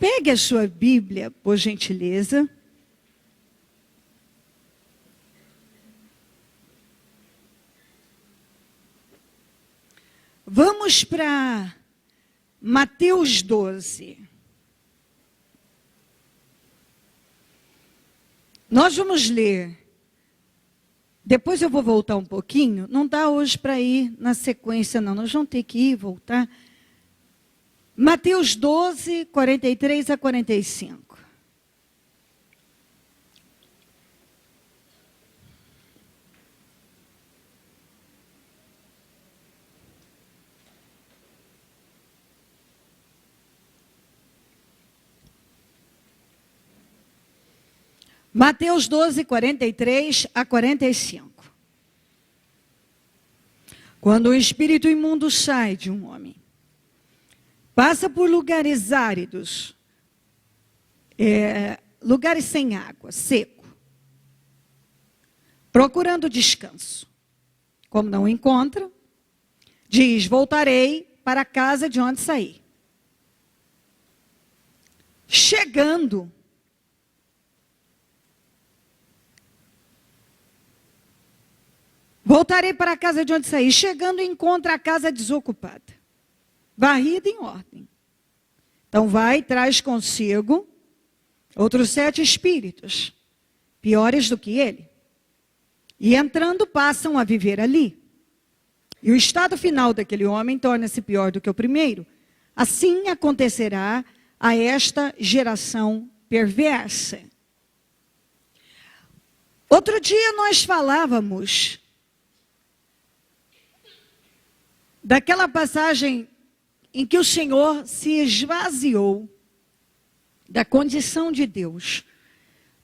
Pegue a sua Bíblia, por gentileza. Vamos para Mateus 12. Nós vamos ler. Depois eu vou voltar um pouquinho. Não dá hoje para ir na sequência, não. Nós vamos ter que ir e voltar. Mateus 12, 43 a 45. Mateus 12, 43 a 45. Quando o espírito imundo sai de um homem, passa por lugares áridos, lugares sem água, seco, procurando descanso. Como não encontra, diz: voltarei para a casa de onde saí. Chegando, voltarei para a casa de onde saí. Chegando, encontra a casa desocupada, varrida em ordem. Então vai e traz consigo outros 7 espíritos, piores do que ele. E entrando, passam a viver ali. E o estado final daquele homem torna-se pior do que o primeiro. Assim acontecerá a esta geração perversa. Outro dia nós falávamos daquela passagem em que o Senhor se esvaziou da condição de Deus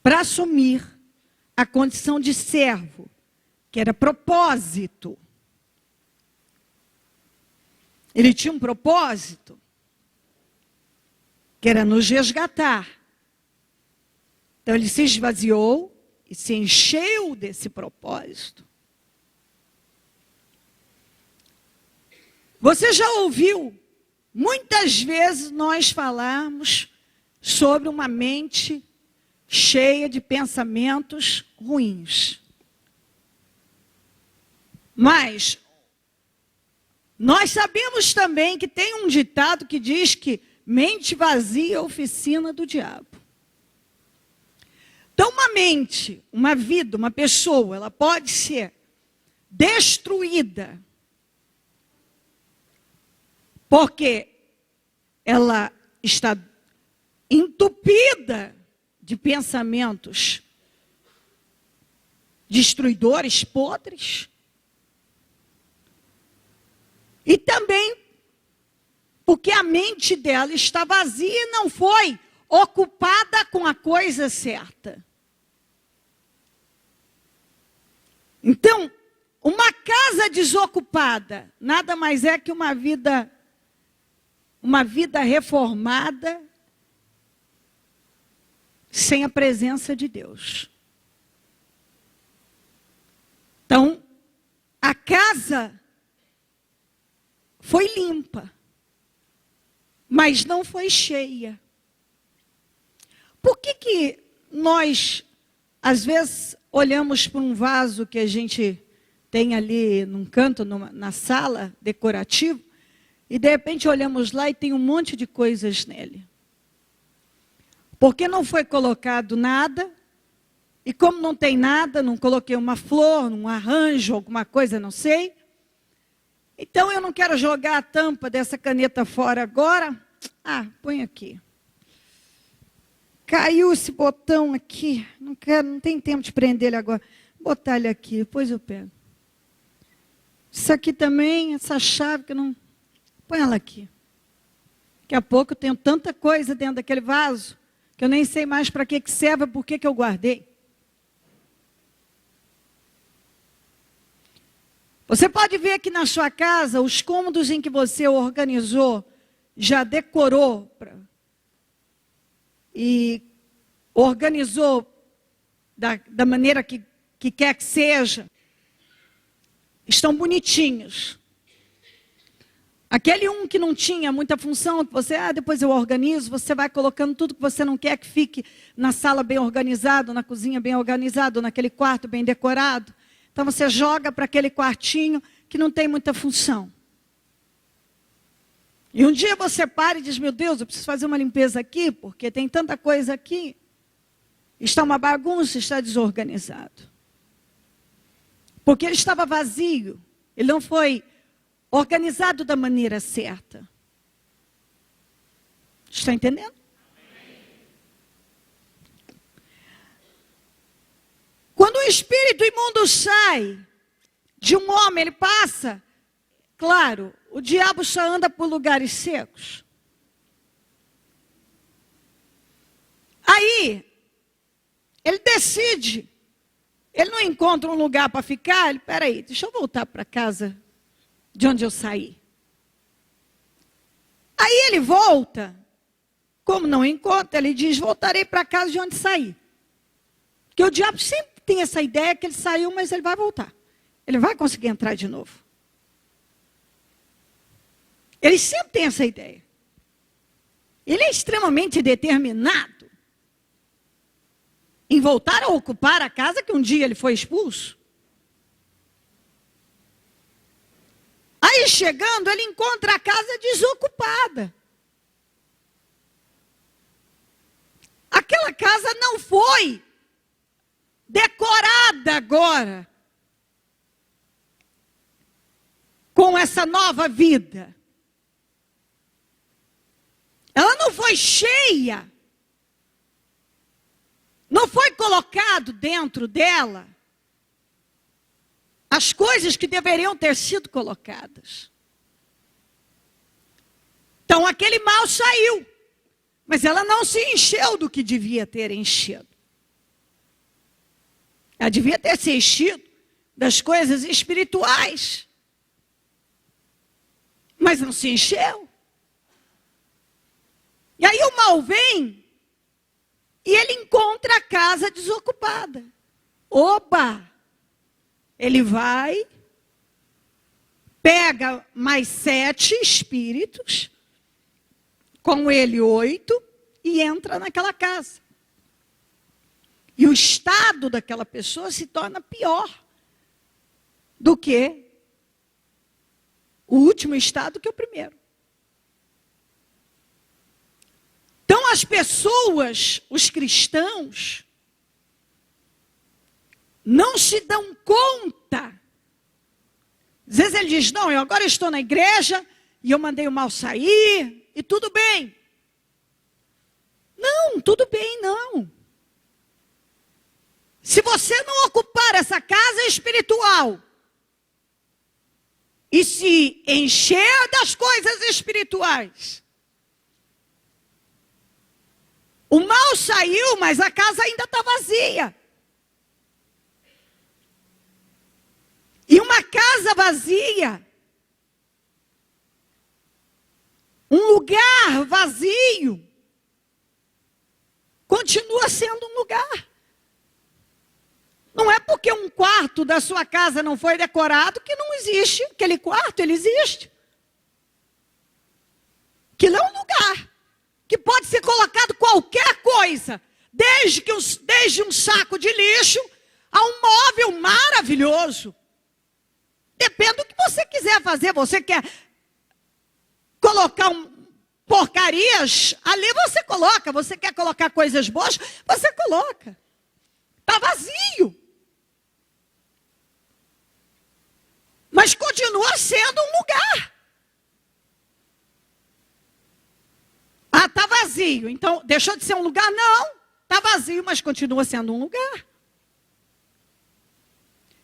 para assumir a condição de servo, que era propósito. Ele tinha um propósito, que era nos resgatar. Então ele se esvaziou e se encheu desse propósito. Você já ouviu muitas vezes nós falarmos sobre uma mente cheia de pensamentos ruins. Mas nós sabemos também que tem um ditado que diz que mente vazia é oficina do diabo. Então uma mente, uma vida, uma pessoa, ela pode ser destruída porque ela está entupida de pensamentos destruidores, podres. E também porque a mente dela está vazia e não foi ocupada com a coisa certa. Então, uma casa desocupada nada mais é que uma vida reformada sem a presença de Deus. Então, a casa foi limpa, mas não foi cheia. Por que nós, às vezes, olhamos para um vaso que a gente tem ali num canto, na sala, decorativo, e de repente olhamos lá e tem um monte de coisas nele? Porque não foi colocado nada, e como não tem nada, não coloquei uma flor, um arranjo, alguma coisa, não sei. Então eu não quero jogar a tampa dessa caneta fora agora. Põe aqui. Caiu esse botão aqui, não tem tempo de prender ele agora. Vou botar ele aqui, depois eu pego. Isso aqui também, essa chave que não... Põe ela aqui. Daqui a pouco eu tenho tanta coisa dentro daquele vaso, que eu nem sei mais para que serve, por que eu guardei. Você pode ver que na sua casa, os cômodos em que você organizou, já decorou e organizou da maneira que quer que seja, estão bonitinhos. Aquele um que não tinha muita função, que você, depois eu organizo, você vai colocando tudo que você não quer que fique na sala bem organizado, na cozinha bem organizado, naquele quarto bem decorado. Então você joga para aquele quartinho que não tem muita função. E um dia você para e diz, meu Deus, eu preciso fazer uma limpeza aqui, porque tem tanta coisa aqui. Está uma bagunça, está desorganizado. Porque ele estava vazio, ele não foi organizado da maneira certa. Está entendendo? Quando o espírito imundo sai de um homem, ele passa, claro, o diabo só anda por lugares secos. Aí, ele decide, ele não encontra um lugar para ficar, ele, peraí, deixa eu voltar para casa de onde eu saí. Aí ele volta, como não encontra, ele diz, voltarei para casa de onde saí. Porque o diabo sempre tem essa ideia que ele saiu, mas ele vai voltar. Ele vai conseguir entrar de novo. Ele sempre tem essa ideia. Ele é extremamente determinado em voltar a ocupar a casa que um dia ele foi expulso. Aí chegando, ele encontra a casa desocupada. Aquela casa não foi decorada agora com essa nova vida. Ela não foi cheia. Não foi colocado dentro dela as coisas que deveriam ter sido colocadas. Então aquele mal saiu, mas ela não se encheu do que devia ter enchido. Ela devia ter se enchido das coisas espirituais, mas não se encheu. E aí o mal vem e ele encontra a casa desocupada. Oba! Ele vai, pega mais 7 espíritos, com ele 8, e entra naquela casa. E o estado daquela pessoa se torna pior do que o último estado, que é o primeiro. Então as pessoas, os cristãos, não se dão conta. Às vezes ele diz, não, eu agora estou na igreja e eu mandei o mal sair e tudo bem. Não, tudo bem não. Se você não ocupar essa casa espiritual e se encher das coisas espirituais, o mal saiu, mas a casa ainda está vazia. E uma casa vazia, um lugar vazio, continua sendo um lugar. Não é porque um quarto da sua casa não foi decorado que não existe. Aquele quarto, ele existe. Aquilo é um lugar que pode ser colocado qualquer coisa, desde um saco de lixo a um móvel maravilhoso. Depende do que você quiser fazer. Você quer colocar porcarias, ali você coloca. Você quer colocar coisas boas, você coloca. Está vazio. Mas continua sendo um lugar. Ah, está vazio. Então, deixou de ser um lugar? Não. Está vazio, mas continua sendo um lugar.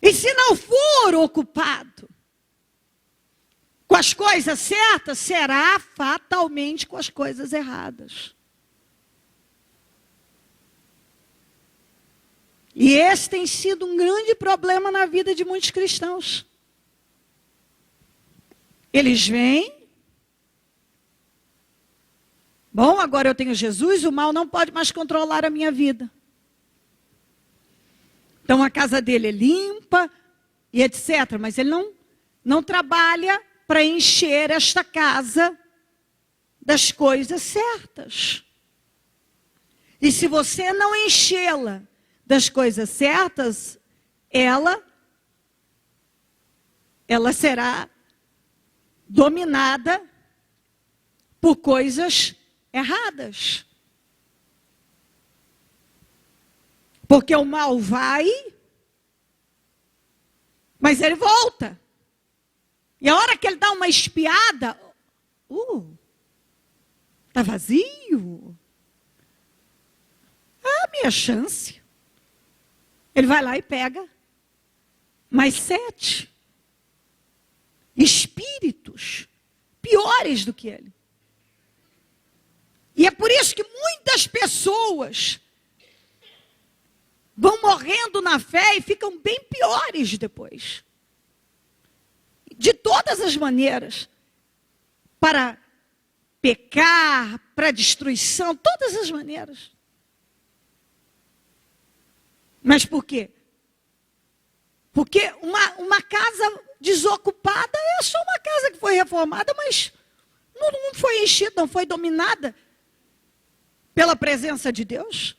E se não for ocupado com as coisas certas, será fatalmente com as coisas erradas. E esse tem sido um grande problema na vida de muitos cristãos. Eles vêm, bom, agora eu tenho Jesus, o mal não pode mais controlar a minha vida. Então a casa dele é limpa e etc. Mas ele não trabalha para encher esta casa das coisas certas. E se você não enchê-la das coisas certas, ela será dominada por coisas erradas. Porque o mal vai, mas ele volta. E a hora que ele dá uma espiada, está vazio. Ah, minha chance. Ele vai lá e pega mais 7 espíritos piores do que ele. E é por isso que muitas pessoas vão morrendo na fé e ficam bem piores depois. De todas as maneiras. Para pecar, para destruição, todas as maneiras. Mas por quê? Porque uma casa desocupada é só uma casa que foi reformada, mas não foi enchida, não foi dominada pela presença de Deus.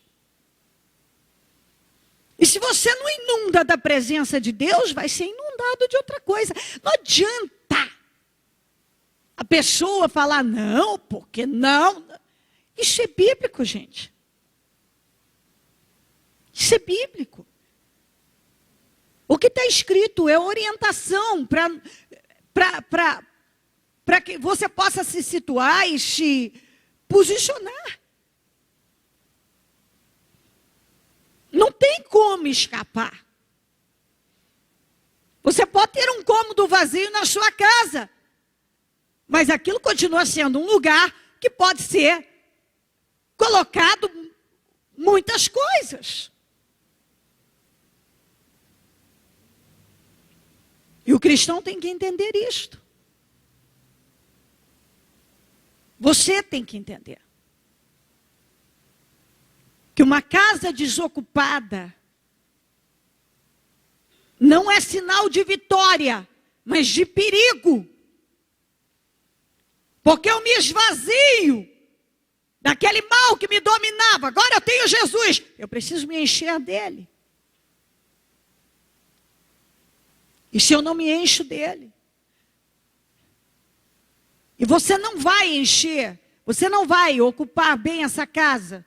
E se você não inunda da presença de Deus, vai ser inundado de outra coisa. Não adianta a pessoa falar não, porque não. Isso é bíblico, gente. Isso é bíblico. O que está escrito é orientação para que você possa se situar e se posicionar. Não tem como escapar. Você pode ter um cômodo vazio na sua casa, mas aquilo continua sendo um lugar que pode ser colocado muitas coisas. E o cristão tem que entender isto. Você tem que entender. Que uma casa desocupada não é sinal de vitória, mas de perigo. Porque eu me esvazio daquele mal que me dominava. Agora eu tenho Jesus. Eu preciso me encher dele. E se eu não me encho dele? E você não vai encher, você não vai ocupar bem essa casa,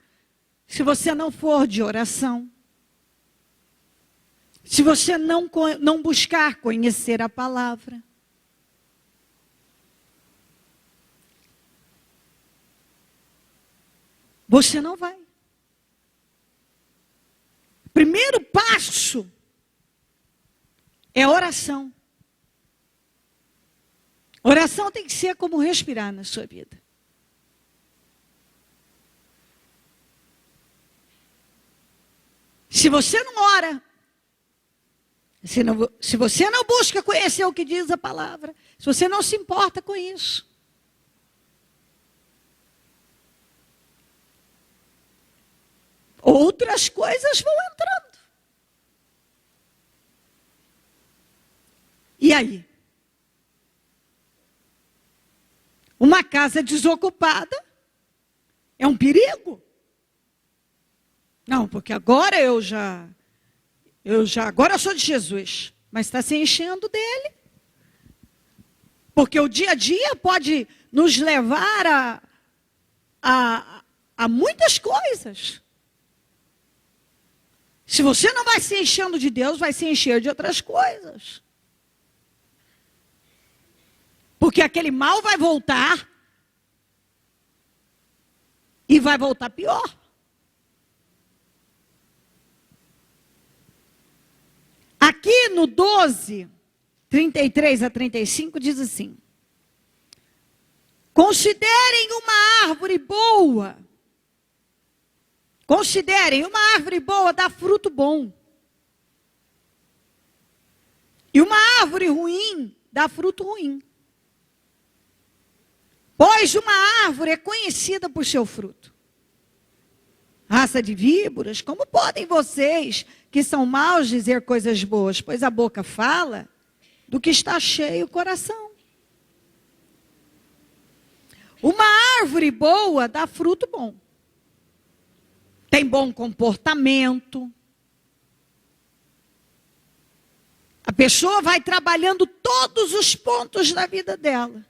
se você não for de oração. Se você não buscar conhecer a palavra. Você não vai. Primeiro passo é oração. Oração tem que ser como respirar na sua vida. Se você não ora, se você não busca conhecer o que diz a palavra, se você não se importa com isso, outras coisas vão entrando. E aí? Uma casa desocupada é um perigo. Não, porque agora agora eu sou de Jesus, mas está se enchendo dele. Porque o dia a dia pode nos levar a muitas coisas. Se você não vai se enchendo de Deus, vai se encher de outras coisas. Porque aquele mal vai voltar. E vai voltar pior. Aqui no 12, 33 a 35, diz assim: considerem uma árvore boa. Considerem uma árvore boa dá fruto bom. E uma árvore ruim dá fruto ruim. Pois uma árvore é conhecida por seu fruto. Raça de víboras, como podem vocês, que são maus, dizer coisas boas? Pois a boca fala do que está cheio o coração. Uma árvore boa dá fruto bom. Tem bom comportamento. A pessoa vai trabalhando todos os pontos da vida dela.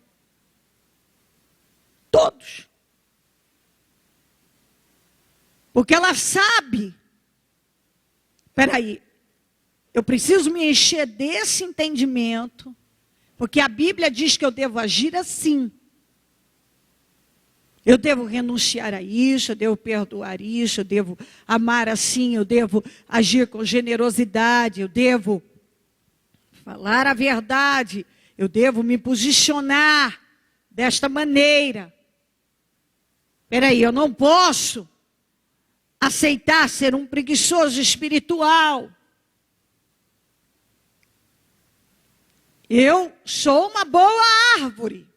Todos. Porque ela sabe. Espera aí. Eu preciso me encher desse entendimento. Porque a Bíblia diz que eu devo agir assim. Eu devo renunciar a isso, eu devo perdoar isso, eu devo amar assim, eu devo agir com generosidade, eu devo falar a verdade, eu devo me posicionar desta maneira. Espera aí, eu não posso aceitar ser um preguiçoso espiritual. Eu sou uma boa árvore.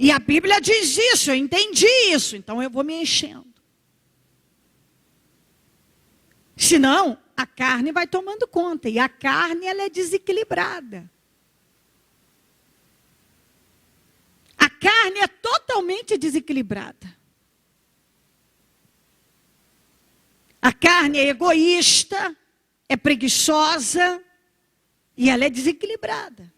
E a Bíblia diz isso, eu entendi isso, então eu vou me enchendo. Senão, a carne vai tomando conta, e a carne ela é desequilibrada. A carne é totalmente desequilibrada. A carne é egoísta, é preguiçosa, e ela é desequilibrada.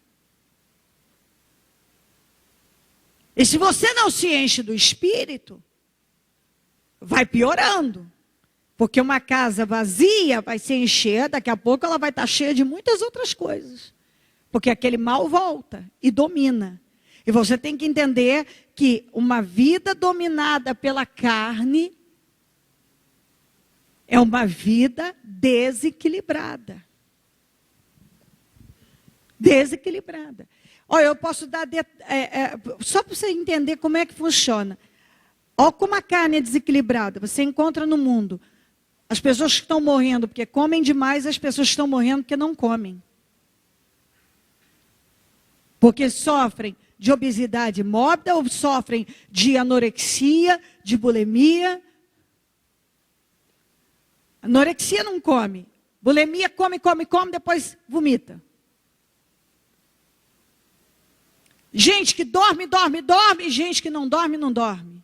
E se você não se enche do Espírito, vai piorando. Porque uma casa vazia vai se encher, daqui a pouco ela vai estar cheia de muitas outras coisas. Porque aquele mal volta e domina. E você tem que entender que uma vida dominada pela carne é uma vida desequilibrada. Desequilibrada. Olha, eu posso dar... só para você entender como é que funciona. Olha como a carne é desequilibrada. Você encontra no mundo as pessoas que estão morrendo porque comem demais, as pessoas que estão morrendo porque não comem. Porque sofrem de obesidade mórbida ou sofrem de anorexia, de bulimia. Anorexia não come. Bulimia come, depois vomita. Gente que dorme, e gente que não dorme, não dorme.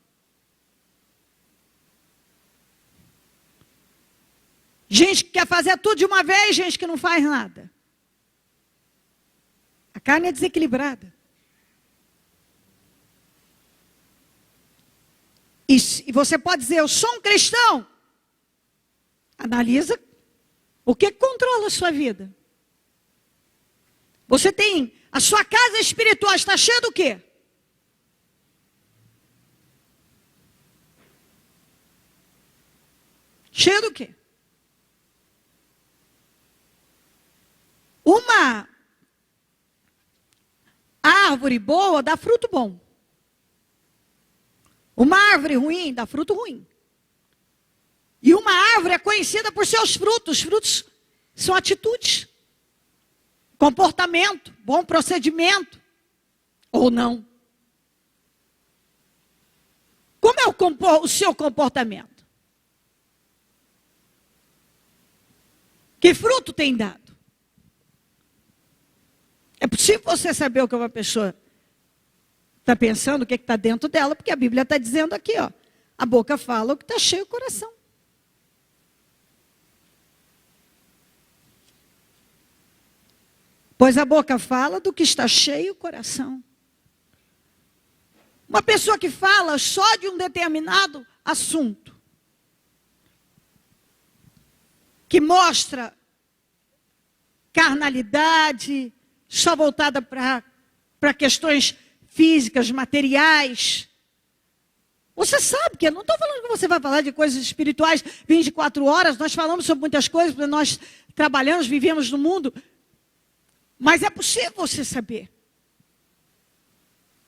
Gente que quer fazer tudo de uma vez, gente que não faz nada. A carne é desequilibrada. E você pode dizer, eu sou um cristão. Analisa o que controla a sua vida. Você tem... A sua casa espiritual está cheia do quê? Cheia do quê? Uma árvore boa dá fruto bom. Uma árvore ruim dá fruto ruim. E uma árvore é conhecida por seus frutos. Frutos são atitudes. Comportamento, bom procedimento, ou não. Como é o seu comportamento? Que fruto tem dado? É possível você saber o que uma pessoa está pensando, o que está dentro dela, porque a Bíblia está dizendo aqui, ó, a boca fala o que está cheio o coração. Pois a boca fala do que está cheio o coração. Uma pessoa que fala só de um determinado assunto, que mostra carnalidade, só voltada para questões físicas, materiais. Você sabe que eu não estou falando que você vai falar de coisas espirituais 24 horas, nós falamos sobre muitas coisas, porque nós trabalhamos, vivemos no mundo. Mas é possível você saber.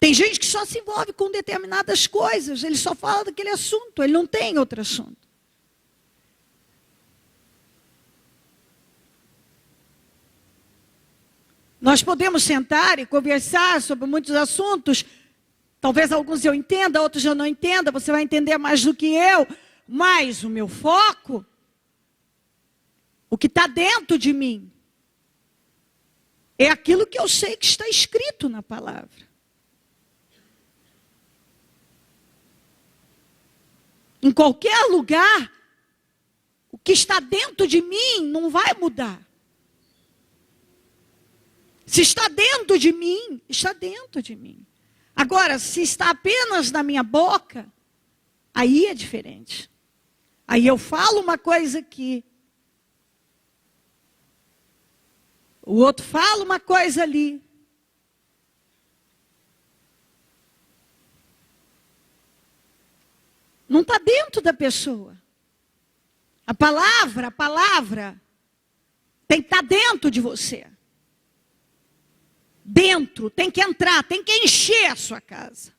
Tem gente que só se envolve com determinadas coisas. Ele só fala daquele assunto. Ele não tem outro assunto. Nós podemos sentar e conversar sobre muitos assuntos. Talvez alguns eu entenda, outros eu não entenda. Você vai entender mais do que eu. Mas o meu foco, o que está dentro de mim, é aquilo que eu sei que está escrito na palavra. Em qualquer lugar, o que está dentro de mim não vai mudar. Se está dentro de mim, está dentro de mim. Agora, se está apenas na minha boca, aí é diferente. Aí eu falo uma coisa aqui, o outro fala uma coisa ali. Não está dentro da pessoa. A palavra tem que estar dentro de você. Dentro, tem que entrar, tem que encher a sua casa.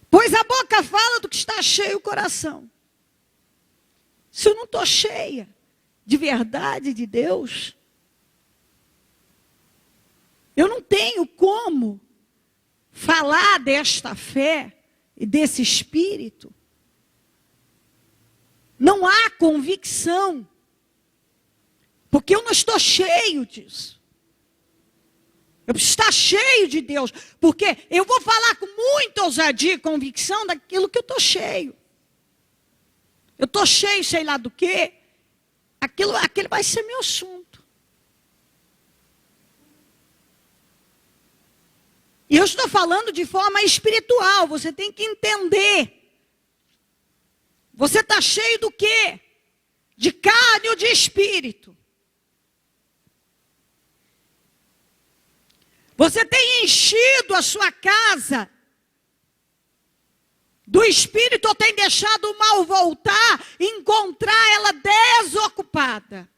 Pois a boca fala do que está cheio o coração. Se eu não estou cheia de verdade de Deus, eu não tenho como falar desta fé e desse espírito. Não há convicção, porque eu não estou cheio disso. Eu preciso estar cheio de Deus, porque eu vou falar com muita ousadia e convicção daquilo que eu estou cheio. Eu estou cheio, sei lá do quê, aquilo vai ser meu assunto. E eu estou falando de forma espiritual, você tem que entender. Você está cheio do quê? De carne ou de espírito? Você tem enchido a sua casa do espírito ou tem deixado o mal voltar e encontrar ela desocupada?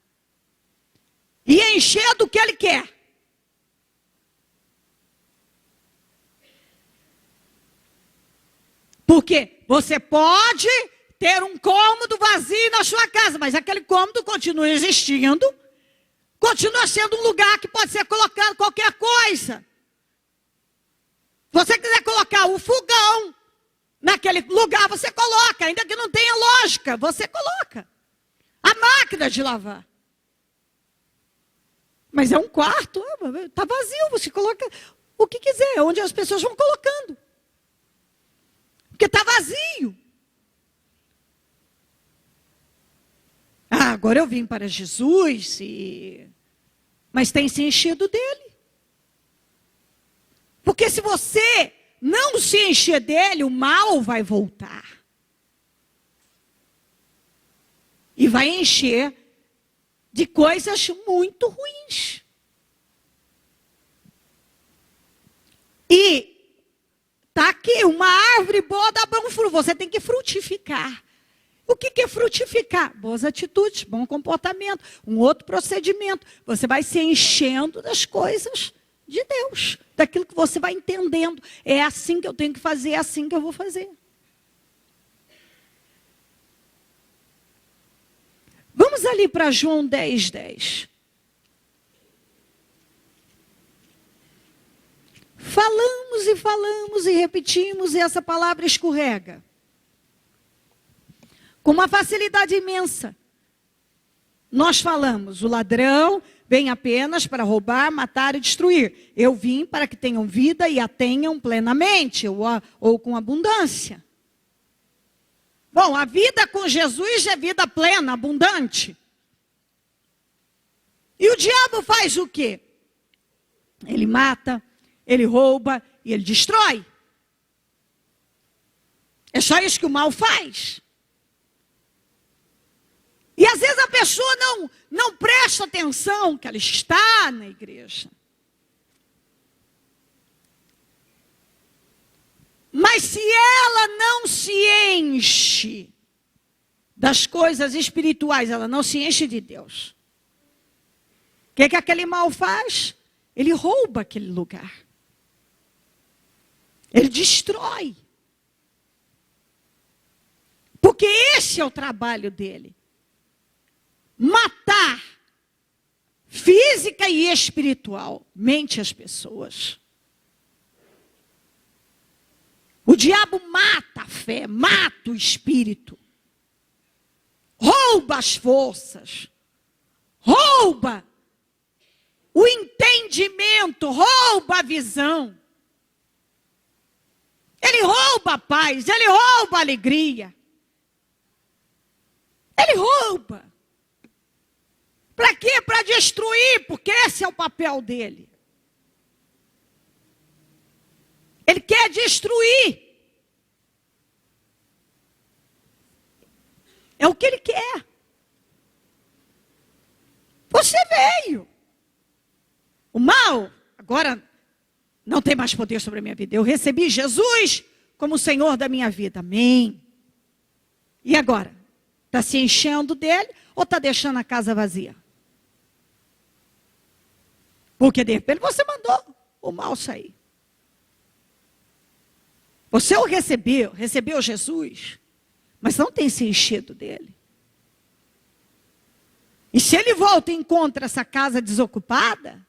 E encher do que ele quer? Porque você pode ter um cômodo vazio na sua casa, mas aquele cômodo continua existindo, continua sendo um lugar que pode ser colocado qualquer coisa. Se você quiser colocar o fogão naquele lugar, você coloca, ainda que não tenha lógica, você coloca. A máquina de lavar. Mas é um quarto, está vazio, você coloca o que quiser, onde as pessoas vão colocando. Porque está vazio. Agora eu vim para Jesus, mas tem se enchido dele. Porque se você não se encher dele, o mal vai voltar. E vai encher de coisas muito ruins. E está aqui, uma árvore boa dá bom fruto, você tem que frutificar. O que é frutificar? Boas atitudes, bom comportamento, um outro procedimento. Você vai se enchendo das coisas de Deus, daquilo que você vai entendendo. É assim que eu tenho que fazer, é assim que eu vou fazer. Vamos ali para João 10:10. Falamos e repetimos, e essa palavra escorrega. Com uma facilidade imensa. Nós falamos, o ladrão vem apenas para roubar, matar e destruir. Eu vim para que tenham vida e a tenham plenamente, ou com abundância. Bom, a vida com Jesus é vida plena, abundante. E o diabo faz o quê? Ele mata, ele rouba e ele destrói. É só isso que o mal faz. E às vezes a pessoa não presta atenção que ela está na igreja. Mas se ela não se enche das coisas espirituais, ela não se enche de Deus. O que aquele mal faz? Ele rouba aquele lugar. Ele destrói. Porque esse é o trabalho dele. Matar física e espiritualmente as pessoas. O diabo mata a fé, mata o espírito. Rouba as forças. Rouba o entendimento, rouba a visão. Ele rouba a paz, ele rouba a alegria. Ele rouba. Para quê? Para destruir, porque esse é o papel dele. Ele quer destruir. É o que ele quer. Você veio. O mal, agora, não tem mais poder sobre a minha vida. Eu recebi Jesus como o Senhor da minha vida. Amém. E agora? Está se enchendo dele ou está deixando a casa vazia? Porque de repente você mandou o mal sair. Você o recebeu Jesus, mas não tem se enchido dele. E se ele volta e encontra essa casa desocupada,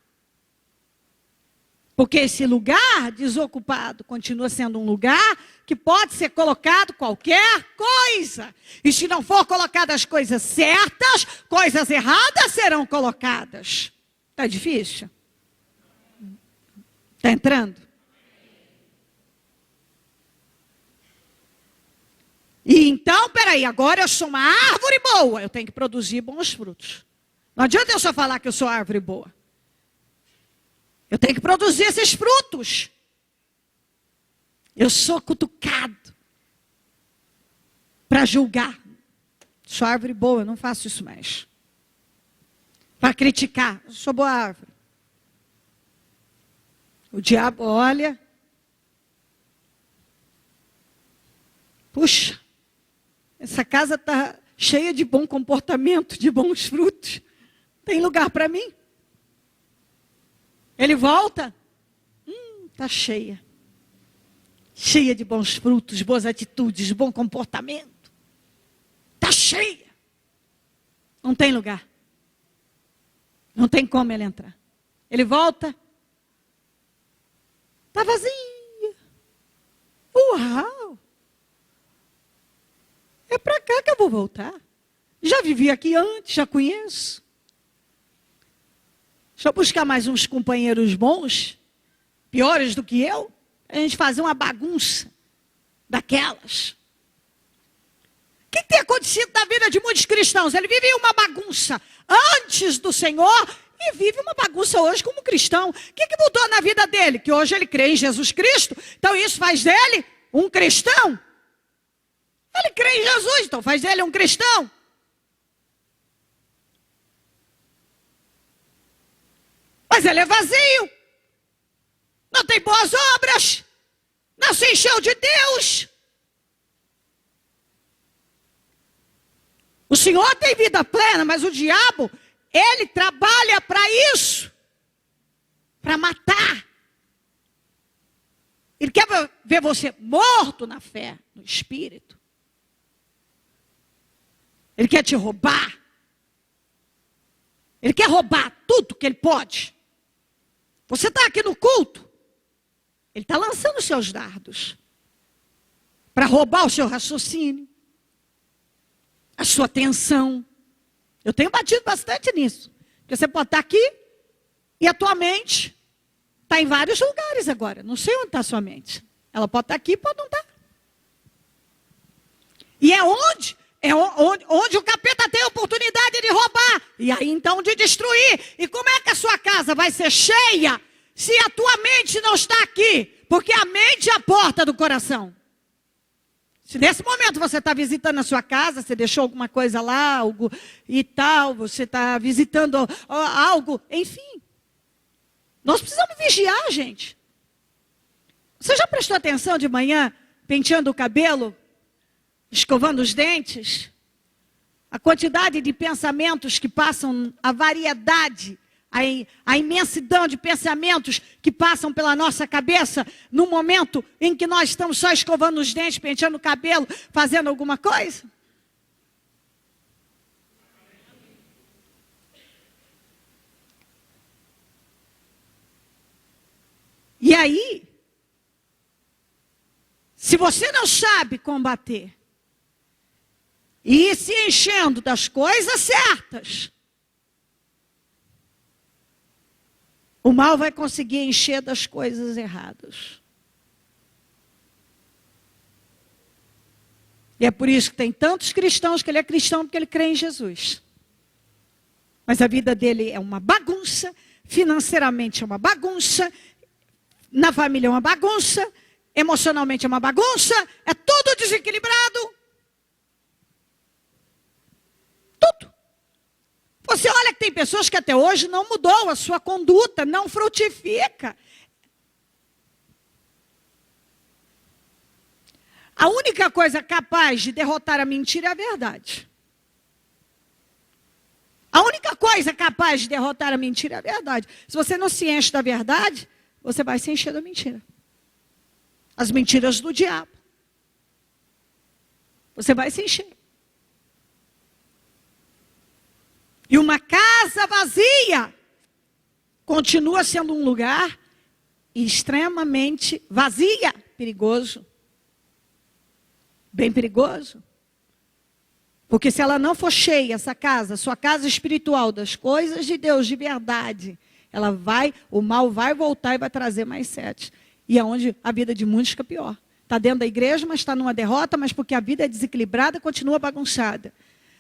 porque esse lugar desocupado continua sendo um lugar que pode ser colocado qualquer coisa. E se não for colocadas as coisas certas, coisas erradas serão colocadas. Está difícil? Está entrando? E então, peraí, agora eu sou uma árvore boa, eu tenho que produzir bons frutos. Não adianta eu só falar que eu sou árvore boa. Eu tenho que produzir esses frutos. Eu sou cutucado para julgar. Sou árvore boa, eu não faço isso mais. Para criticar, eu sou boa árvore. O diabo olha. Puxa, essa casa está cheia de bom comportamento, de bons frutos. Tem lugar para mim? Ele volta. Está cheia. Cheia de bons frutos, boas atitudes, bom comportamento. Está cheia. Não tem lugar. Não tem como ele entrar. Ele volta. Está vazia. Uau! É para cá que eu vou voltar. Já vivi aqui antes, já conheço. Deixa eu buscar mais uns companheiros bons, piores do que eu, a gente fazer uma bagunça daquelas. O que tem acontecido na vida de muitos cristãos? Ele vive uma bagunça antes do Senhor e vive uma bagunça hoje como cristão. O que mudou na vida dele? Que hoje ele crê em Jesus Cristo, então isso faz dele um cristão. Ele crê em Jesus, então faz dele um cristão. Mas ele é vazio. Não tem boas obras. Não se encheu de Deus. O Senhor tem vida plena, mas o diabo, ele trabalha para isso. Para matar. Ele quer ver você morto na fé, no espírito. Ele quer te roubar. Ele quer roubar tudo que ele pode. Você está aqui no culto. Ele está lançando os seus dardos. Para roubar o seu raciocínio. A sua atenção. Eu tenho batido bastante nisso. Porque você pode estar aqui e a tua mente está em vários lugares agora. Não sei onde está a sua mente. Ela pode estar aqui e pode não estar. E é onde o capeta tem a oportunidade de roubar. E aí então de destruir. E como é que a sua casa vai ser cheia se a tua mente não está aqui? Porque a mente é a porta do coração. Se nesse momento você está visitando a sua casa, você deixou alguma coisa lá, algo e tal, você está visitando algo, enfim. Nós precisamos vigiar, gente. Você já prestou atenção de manhã, penteando o cabelo? Escovando os dentes, a quantidade de pensamentos que passam, a variedade, a imensidão de pensamentos que passam pela nossa cabeça no momento em que nós estamos só escovando os dentes, penteando o cabelo, fazendo alguma coisa. E aí, se você não sabe combater, e se enchendo das coisas certas, o mal vai conseguir encher das coisas erradas. E é por isso que tem tantos cristãos que ele é cristão porque ele crê em Jesus. Mas a vida dele é uma bagunça, financeiramente é uma bagunça, na família é uma bagunça, emocionalmente é uma bagunça, é tudo desequilibrado. Tudo. Você olha que tem pessoas que até hoje não mudou a sua conduta, não frutifica. A única coisa capaz de derrotar a mentira é a verdade. A única coisa capaz de derrotar a mentira é a verdade. Se você não se enche da verdade, você vai se encher da mentira. As mentiras do diabo. Você vai se encher. E uma casa vazia continua sendo um lugar extremamente vazia, perigoso. Bem perigoso. Porque se ela não for cheia, essa casa, sua casa espiritual, das coisas de Deus, de verdade, o mal vai voltar e vai trazer mais 7. E é onde a vida de muitos fica pior. Está dentro da igreja, mas está numa derrota, mas porque a vida é desequilibrada, continua bagunçada.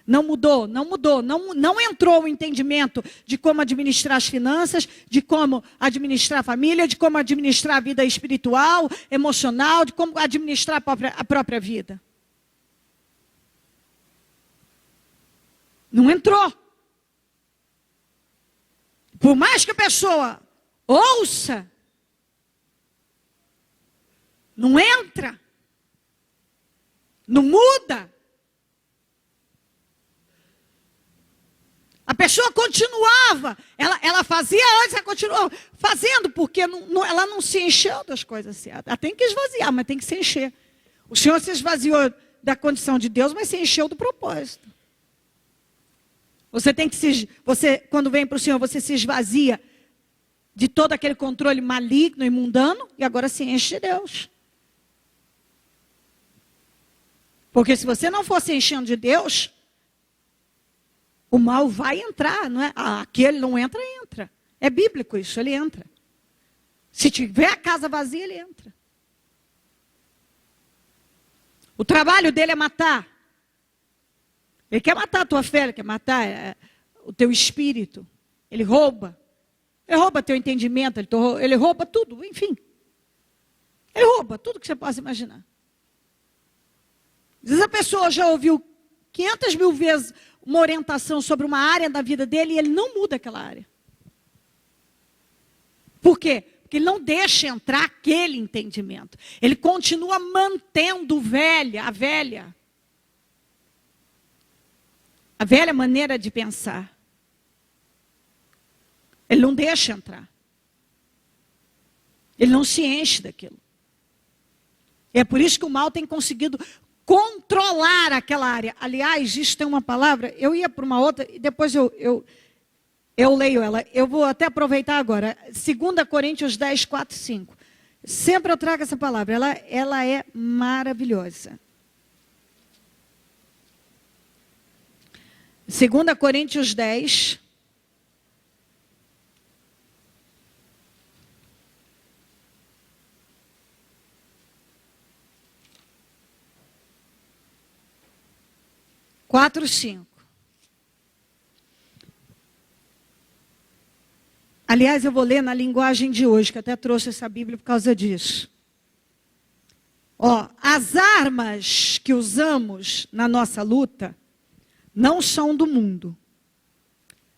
Não mudou, não entrou o entendimento de como administrar as finanças, de como administrar a família, de como administrar a vida espiritual, emocional, de como administrar a própria vida. Não entrou. Por mais que a pessoa ouça, não entra, não muda. A pessoa continuava, ela fazia antes, ela continuou fazendo, porque ela não se encheu das coisas certas. Ela tem que esvaziar, mas tem que se encher. O Senhor se esvaziou da condição de Deus, mas se encheu do propósito. Você quando vem para o Senhor, você se esvazia de todo aquele controle maligno e mundano, e agora se enche de Deus. Porque se você não for se enchendo de Deus, o mal vai entrar, não é? Aquele não entra, entra. É bíblico isso, ele entra. Se tiver a casa vazia, ele entra. O trabalho dele é matar. Ele quer matar a tua fé, ele quer matar o teu espírito. Ele rouba. Ele rouba teu entendimento, ele rouba tudo, enfim. Ele rouba tudo que você possa imaginar. Às vezes a pessoa já ouviu 500 mil vezes uma orientação sobre uma área da vida dele e ele não muda aquela área. Por quê? Porque ele não deixa entrar aquele entendimento. Ele continua mantendo a velha maneira de pensar. Ele não deixa entrar. Ele não se enche daquilo. E é por isso que o mal tem conseguido controlar aquela área. Aliás, isso tem uma palavra, eu ia para uma outra e depois eu leio ela. Eu vou até aproveitar agora. 2 Coríntios 10, 4, 5. Sempre eu trago essa palavra. Ela é maravilhosa. 2 Coríntios 10. Quatro, 5. Aliás, eu vou ler na linguagem de hoje, que até trouxe essa Bíblia por causa disso. As armas que usamos na nossa luta não são do mundo.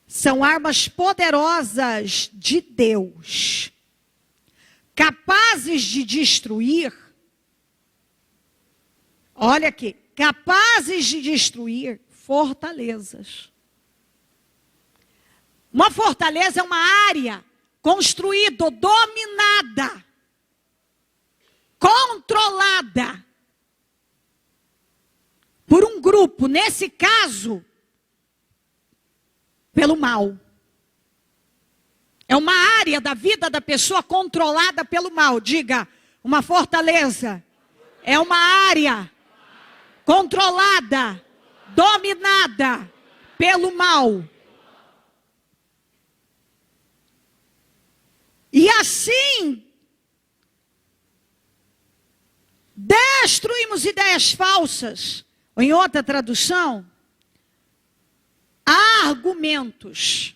São armas poderosas de Deus, capazes de destruir. Olha aqui. Capazes de destruir fortalezas. Uma fortaleza é uma área construída, dominada, controlada por um grupo, nesse caso, pelo mal. É uma área da vida da pessoa controlada pelo mal. Diga, uma fortaleza é uma área controlada, dominada pelo mal. E assim, destruímos ideias falsas, Ou em outra tradução, há argumentos.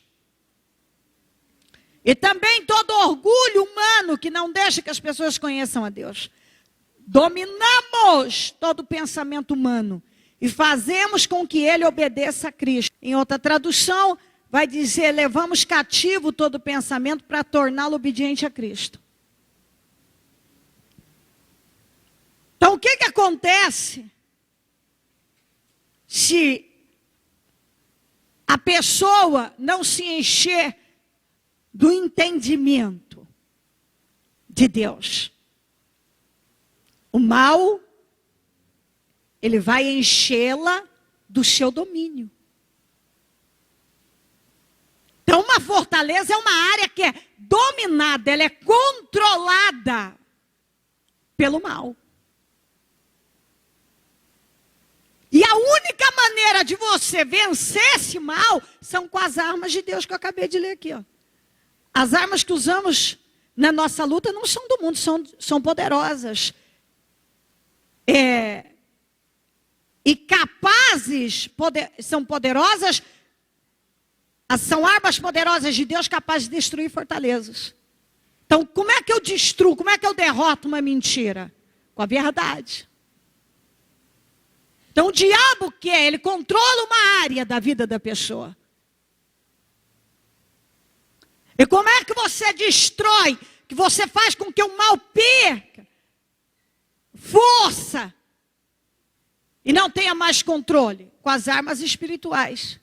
E também todo orgulho humano que não deixa que as pessoas conheçam a Deus. Dominamos todo pensamento humano e fazemos com que ele obedeça a Cristo. Em outra tradução, vai dizer, levamos cativo todo pensamento para torná-lo obediente a Cristo. Então, o que acontece se a pessoa não se encher do entendimento de Deus? O mal, ele vai enchê-la do seu domínio. Então, uma fortaleza é uma área que é dominada, ela é controlada pelo mal. E a única maneira de você vencer esse mal são com as armas de Deus que eu acabei de ler aqui. Ó. As armas que usamos na nossa luta não são do mundo, são poderosas. E capazes, são poderosas, são armas poderosas de Deus capazes de destruir fortalezas. Então, como é que eu destruo, como é que eu derroto uma mentira? Com a verdade. Então, o diabo quer, ele controla uma área da vida da pessoa. E como é que você destrói, que você faz com que o mal perca força e não tenha mais controle? Com as armas espirituais.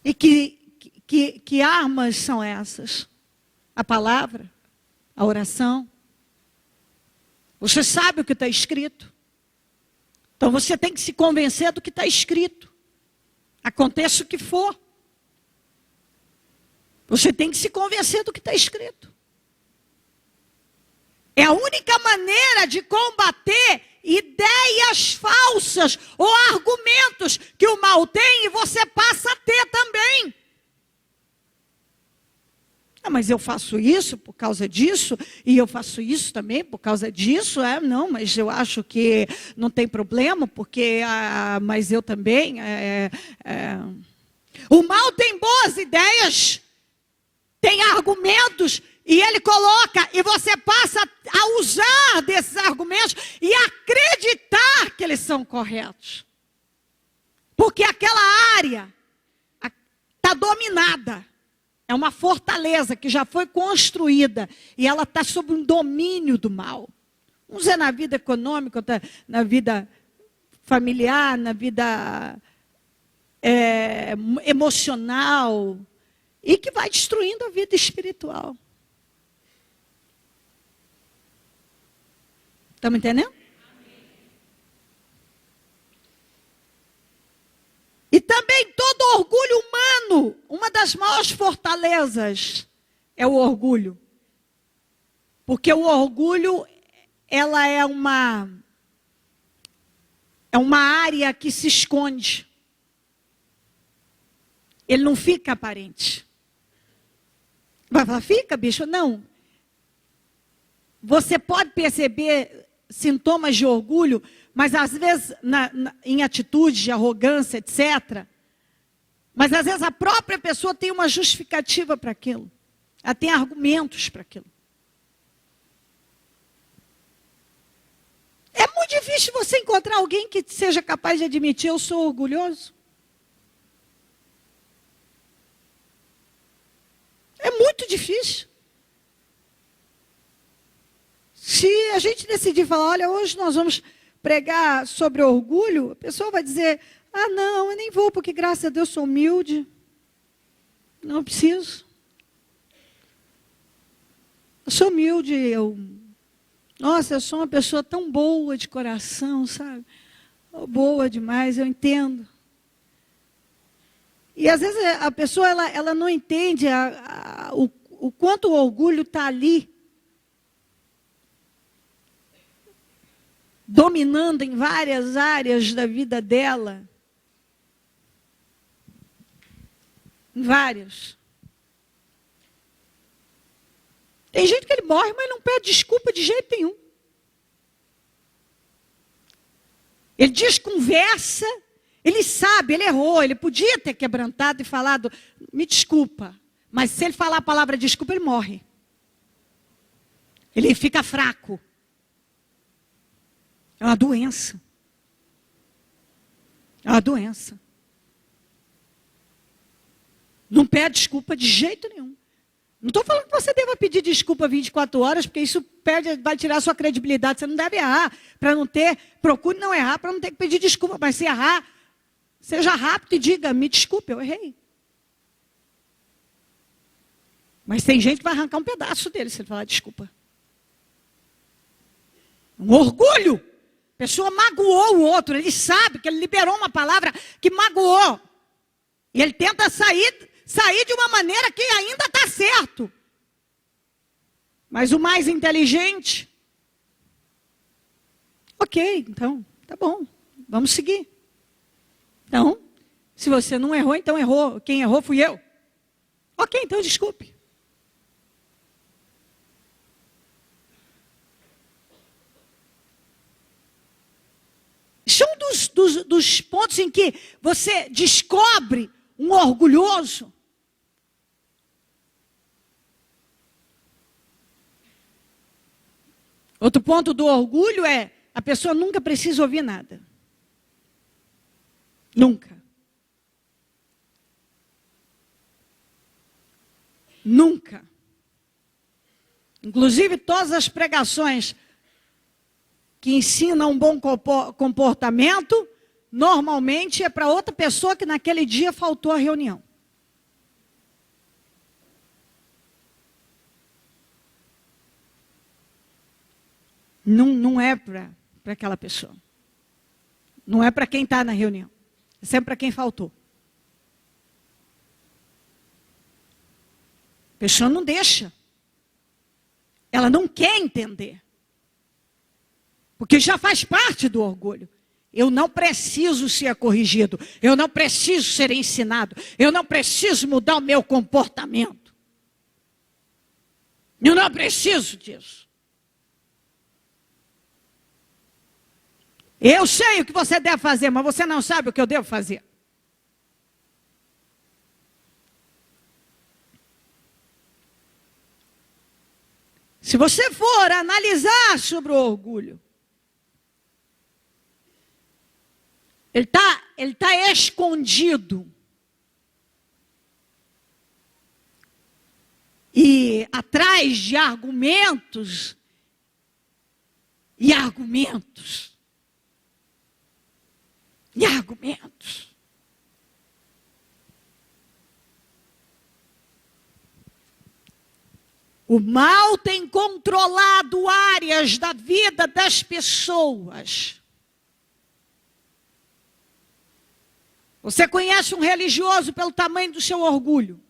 E que armas são essas? A palavra, a oração. Você sabe o que está escrito. Então você tem que se convencer do que está escrito. Aconteça o que for. Você tem que se convencer do que está escrito. É a única maneira de combater ideias falsas ou argumentos que o mal tem e você passa a ter também. Ah, mas eu faço isso por causa disso, e eu faço isso também por causa disso. Não, mas eu acho que não tem problema, porque mas eu também. O mal tem boas ideias, tem argumentos, e ele coloca, e você passa a usar desses argumentos e acreditar que eles são corretos. Porque aquela área está dominada. É uma fortaleza que já foi construída e ela está sob um domínio do mal. Uns é na vida econômica, outra na vida familiar, na vida emocional, e que vai destruindo a vida espiritual. Estamos entendendo? E também todo orgulho humano, uma das maiores fortalezas é o orgulho. Porque o orgulho, ela é uma área que se esconde. Ele não fica aparente. Vai falar, fica, bicho? Não. Você pode perceber sintomas de orgulho, mas às vezes em atitude de arrogância, etc. Mas às vezes a própria pessoa tem uma justificativa para aquilo. Ela tem argumentos para aquilo. É muito difícil você encontrar alguém que seja capaz de admitir, eu sou orgulhoso. É muito difícil. Se a gente decidir falar, olha, hoje nós vamos pregar sobre orgulho, a pessoa vai dizer, não, eu nem vou, porque graças a Deus sou humilde. Não preciso. Eu sou humilde, nossa, eu sou uma pessoa tão boa de coração, sabe? Boa demais, eu entendo. E às vezes a pessoa ela não entende o quanto o orgulho está ali, dominando em várias áreas da vida dela. Em várias. Tem gente que ele morre, mas não pede desculpa de jeito nenhum. Ele desconversa, ele sabe, ele errou, ele podia ter quebrantado e falado, me desculpa. Mas se ele falar a palavra desculpa, ele morre. Ele fica fraco. É uma doença. É uma doença. Não pede desculpa de jeito nenhum. Não estou falando que você deva pedir desculpa 24 horas, porque isso vai tirar a sua credibilidade. Você não deve errar para não ter, procure não errar para não ter que pedir desculpa. Mas se errar, seja rápido e diga, me desculpe, eu errei. Mas tem gente que vai arrancar um pedaço dele se ele falar desculpa. Um orgulho. A pessoa magoou o outro, ele sabe que ele liberou uma palavra que magoou. E ele tenta sair de uma maneira que ainda está certo. Mas o mais inteligente, ok, então, tá bom, vamos seguir. Então, se você não errou, então errou. Quem errou fui eu. Ok, então desculpe. Isso é um dos pontos em que você descobre um orgulhoso. Outro ponto do orgulho é, a pessoa nunca precisa ouvir nada. Nunca. Nunca. Inclusive, todas as pregações que ensinam um bom comportamento, normalmente é para outra pessoa que naquele dia faltou à reunião. Não é para aquela pessoa. Não é para quem está na reunião. É sempre para quem faltou. A pessoa não deixa. Ela não quer entender. Porque já faz parte do orgulho. Eu não preciso ser corrigido. Eu não preciso ser ensinado. Eu não preciso mudar o meu comportamento. Eu não preciso disso. Eu sei o que você deve fazer, mas você não sabe o que eu devo fazer. Se você for analisar sobre o orgulho, ele tá escondido. E atrás de argumentos e argumentos. E argumentos. O mal tem controlado áreas da vida das pessoas. Você conhece um religioso pelo tamanho do seu orgulho.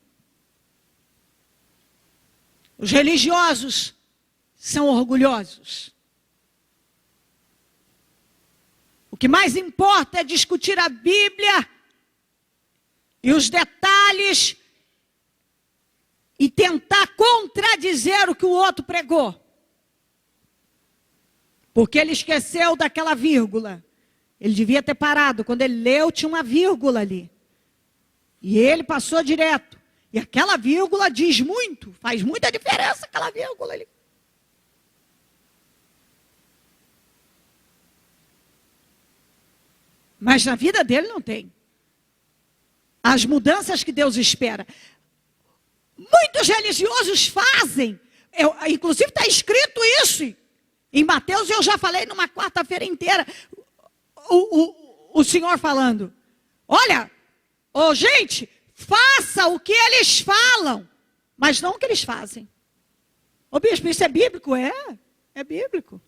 Os religiosos são orgulhosos. O que mais importa é discutir a Bíblia e os detalhes e tentar contradizer o que o outro pregou. Porque ele esqueceu daquela vírgula. Ele devia ter parado. Quando ele leu, tinha uma vírgula ali. E ele passou direto. E aquela vírgula diz muito. Faz muita diferença aquela vírgula ali. Mas na vida dele não tem. As mudanças que Deus espera. Muitos religiosos fazem. Inclusive está escrito isso. Em Mateus eu já falei numa quarta-feira inteira. O Senhor falando. Olha, gente, faça o que eles falam. Mas não o que eles fazem. Ô bispo, isso é bíblico? É bíblico.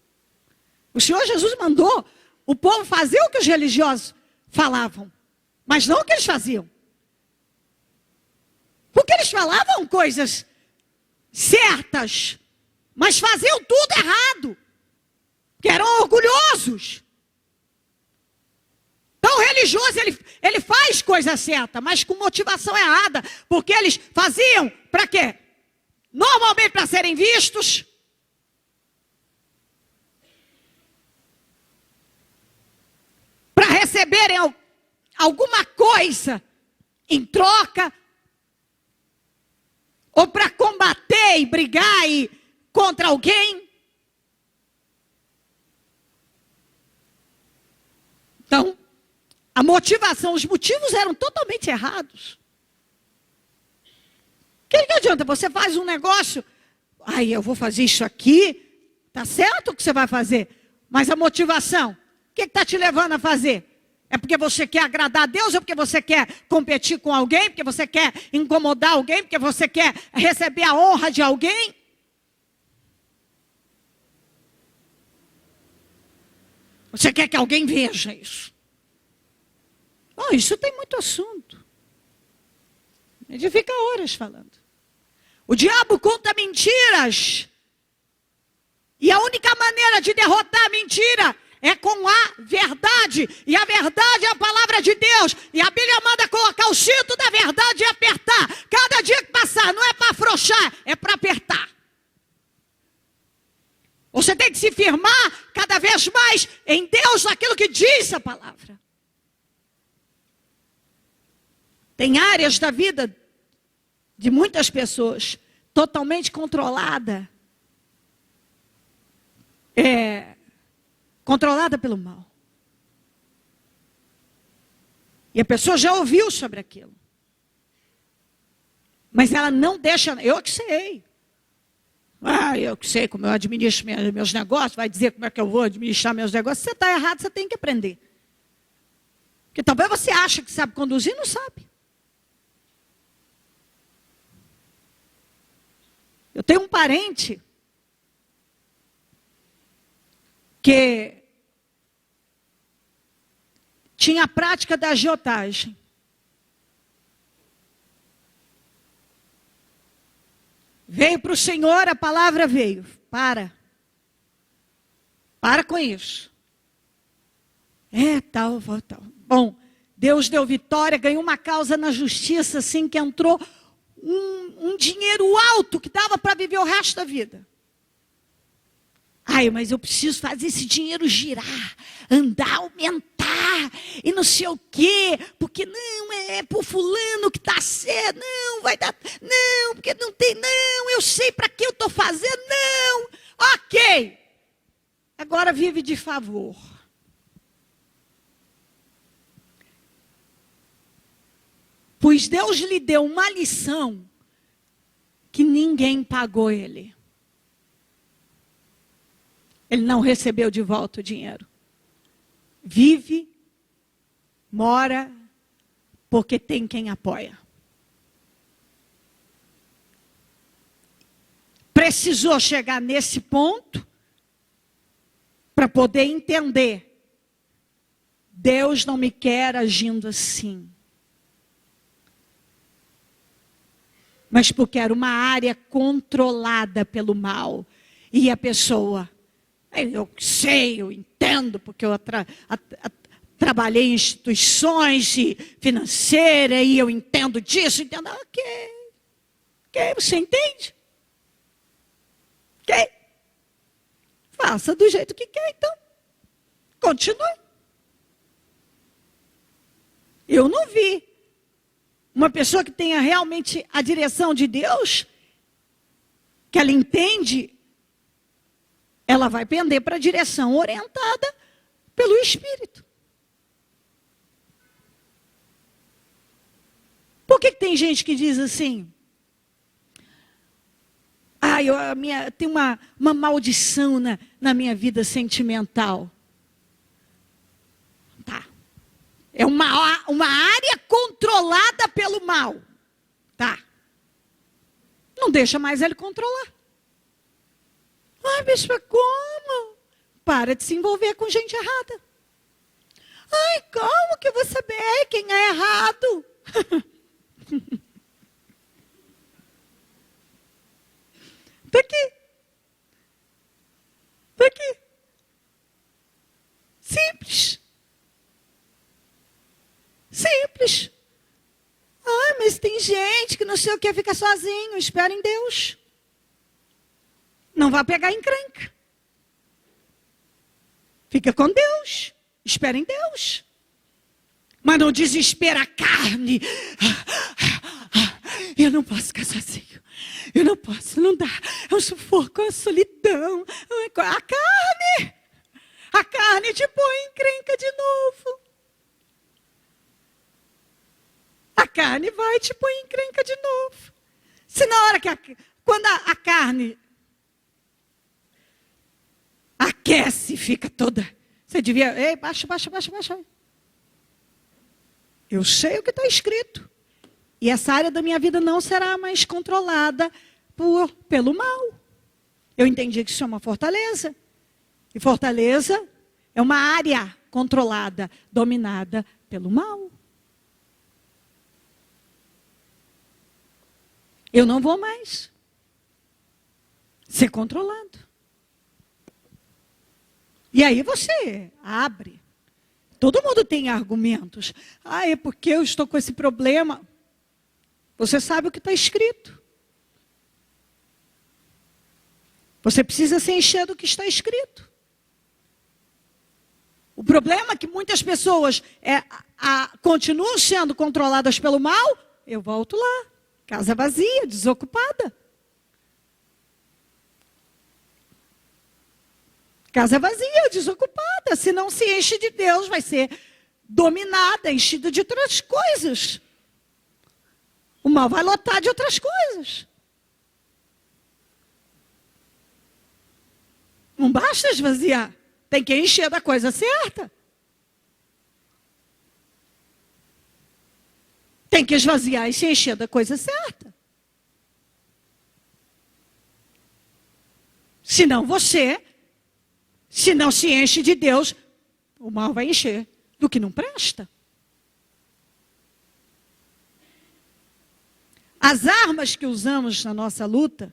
O Senhor Jesus mandou o povo fazer o que os religiosos falavam. Mas não o que eles faziam. Porque eles falavam coisas certas, mas faziam tudo errado. Porque eram orgulhosos. Então o religioso, ele faz coisa certa, mas com motivação errada. Porque eles faziam para quê? Normalmente para serem vistos. receberem alguma coisa em troca, ou para combater e brigar contra alguém. Então, a motivação, os motivos eram totalmente errados. O que adianta? Você faz um negócio, eu vou fazer isso aqui, tá certo o que você vai fazer, mas a motivação, o que está te levando a fazer? É porque você quer agradar a Deus, ou porque você quer competir com alguém, porque você quer incomodar alguém, porque você quer receber a honra de alguém? Você quer que alguém veja isso? Bom, isso tem muito assunto. A gente fica horas falando. O diabo conta mentiras. E a única maneira de derrotar a mentira é com a verdade. E a verdade é a palavra de Deus. E a Bíblia manda colocar o cinto da verdade e apertar. Cada dia que passar, não é para afrouxar, é para apertar. Você tem que se firmar cada vez mais em Deus, naquilo que diz a palavra. Tem áreas da vida de muitas pessoas totalmente controlada. Controlada pelo mal. E a pessoa já ouviu sobre aquilo. Mas ela não deixa, eu que sei. Eu que sei como eu administro meus negócios, vai dizer como é que eu vou administrar meus negócios. Se você está errado, você tem que aprender. Porque talvez você ache que sabe conduzir, não sabe. Eu tenho um parente que tinha a prática da agiotagem. Veio para o Senhor, a palavra veio. Para com isso. Tal. Bom, Deus deu vitória, ganhou uma causa na justiça, assim, que entrou um dinheiro alto que dava para viver o resto da vida. Mas eu preciso fazer esse dinheiro girar, andar, aumentar, e não sei o quê, porque não, é por fulano que está certo, não, vai dar, não, porque não tem, não, eu sei para que eu estou fazendo, não, ok. Agora vive de favor. Pois Deus lhe deu uma lição que ninguém pagou ele. Ele não recebeu de volta o dinheiro. Vive, mora, porque tem quem apoia. Precisou chegar nesse ponto para poder entender. Deus não me quer agindo assim. Mas porque era uma área controlada pelo mal. E a pessoa... Eu sei, eu entendo, porque eu trabalhei em instituições financeiras e eu entendo disso, entendo. Ok, você entende? Ok. Faça do jeito que quer, então. Continue. Eu não vi uma pessoa que tenha realmente a direção de Deus, que ela entende. Ela vai pender para a direção orientada pelo Espírito. Por que tem gente que diz assim? Tem uma maldição na minha vida sentimental. Tá. É uma área controlada pelo mal. Tá. Não deixa mais ele controlar. Bispa, como? Para de se envolver com gente errada. Como que eu vou saber quem é errado? Tá aqui. Simples. Mas tem gente que não sei o que fica sozinho. Espera em Deus. Não vai pegar encrenca. Fica com Deus. Espera em Deus. Mas no desespero, a carne. Eu não posso ficar sozinho. Eu não posso, não dá. É um sufoco, é uma solidão. A carne te põe em encrenca de novo. A carne vai te põe em encrenca de novo. Se na hora que quando a carne aquece, fica toda. Você devia, ei, baixa. Eu sei o que está escrito. E essa área da minha vida não será mais controlada pelo mal. Eu entendi que isso é uma fortaleza. E fortaleza é uma área controlada, dominada pelo mal. Eu não vou mais ser controlado. E aí você abre. Todo mundo tem argumentos. É porque eu estou com esse problema. Você sabe o que está escrito. Você precisa se encher do que está escrito. O problema é que muitas pessoas continuam sendo controladas pelo mal. Eu volto lá. Casa vazia, desocupada. Casa vazia, desocupada. Se não se enche de Deus, vai ser dominada, enchida de outras coisas. O mal vai lotar de outras coisas. Não basta esvaziar. Tem que encher da coisa certa. Tem que esvaziar e se encher da coisa certa. Senão se não se enche de Deus, o mal vai encher do que não presta. As armas que usamos na nossa luta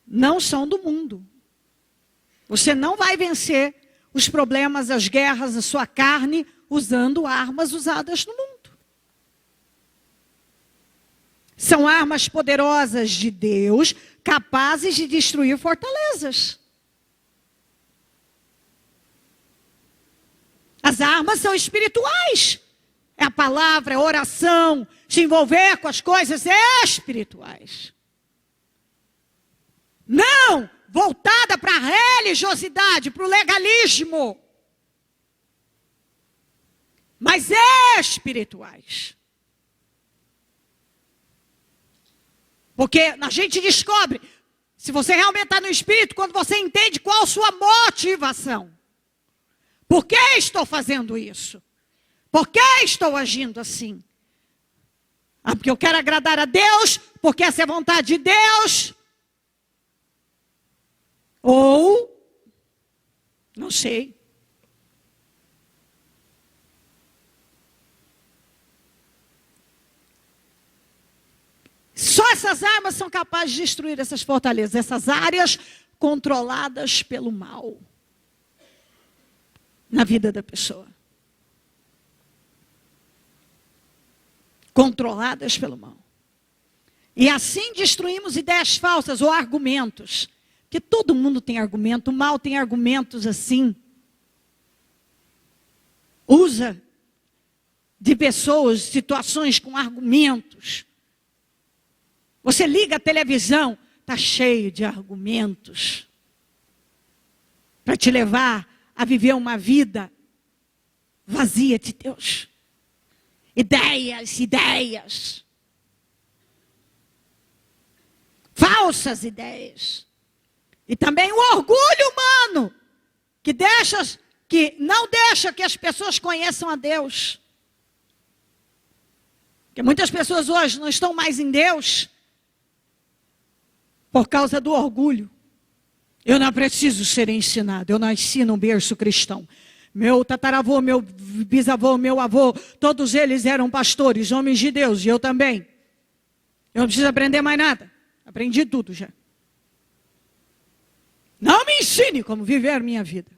não são do mundo. Você não vai vencer os problemas, as guerras, a sua carne, usando armas usadas no mundo. São armas poderosas de Deus, capazes de destruir fortalezas. As armas são espirituais. É a palavra, é a oração, se envolver com as coisas espirituais. Não voltada para a religiosidade, para o legalismo. Mas espirituais. Porque a gente descobre, se você realmente está no Espírito, quando você entende qual a sua motivação. Por que estou fazendo isso? Por que estou agindo assim? Porque eu quero agradar a Deus, porque essa é a vontade de Deus. Ou, não sei. Só essas armas são capazes de destruir essas fortalezas, essas áreas controladas pelo mal na vida da pessoa. Controladas pelo mal. E assim destruímos ideias falsas ou argumentos. Porque todo mundo tem argumento, o mal tem argumentos assim. Usa de pessoas, situações com argumentos. Você liga a televisão, está cheio de argumentos. Para te levar a viver uma vida vazia de Deus. Ideias. Falsas ideias. E também o orgulho humano, que não deixa que as pessoas conheçam a Deus. Porque muitas pessoas hoje não estão mais em Deus por causa do orgulho. Eu não preciso ser ensinado, eu nasci num berço cristão. Meu tataravô, meu bisavô, meu avô, todos eles eram pastores, homens de Deus, e eu também. Eu não preciso aprender mais nada. Aprendi tudo já. Não me ensine como viver minha vida.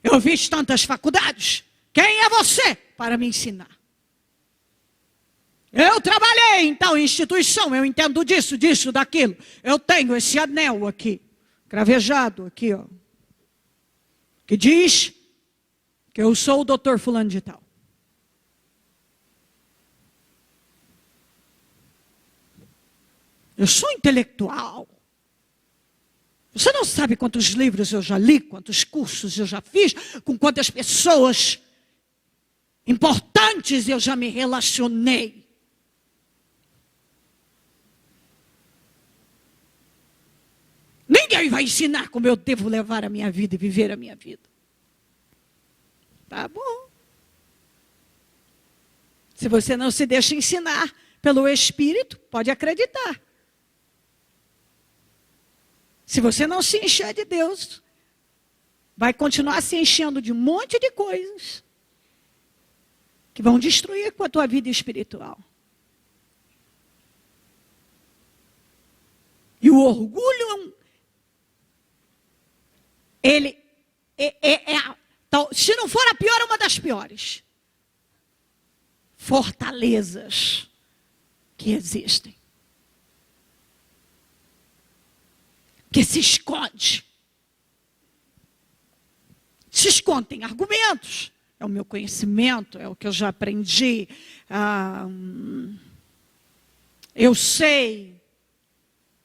Eu fiz tantas faculdades. Quem é você para me ensinar? Eu trabalhei em tal instituição, eu entendo disso, daquilo. Eu tenho esse anel aqui, cravejado aqui, ó. Que diz que eu sou o doutor fulano de tal. Eu sou intelectual. Você não sabe quantos livros eu já li, quantos cursos eu já fiz, com quantas pessoas importantes eu já me relacionei. Ninguém vai ensinar como eu devo levar a minha vida e viver a minha vida. Tá bom. Se você não se deixa ensinar pelo Espírito, pode acreditar. Se você não se encher de Deus, vai continuar se enchendo de um monte de coisas que vão destruir com a tua vida espiritual. E o orgulho, ele se não for a pior, é uma das piores fortalezas que existem. Que se esconde. Se esconde em argumentos. É o meu conhecimento, é o que eu já aprendi. Eu sei.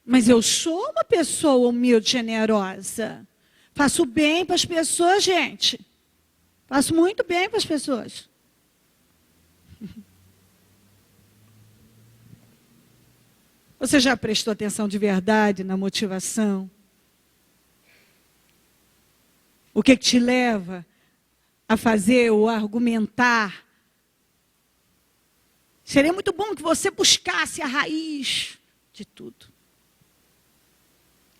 Mas eu sou uma pessoa humilde, generosa. Faço bem para as pessoas, gente. Faço muito bem para as pessoas. Você já prestou atenção de verdade na motivação? O que te leva a fazer ou a argumentar? Seria muito bom que você buscasse a raiz de tudo.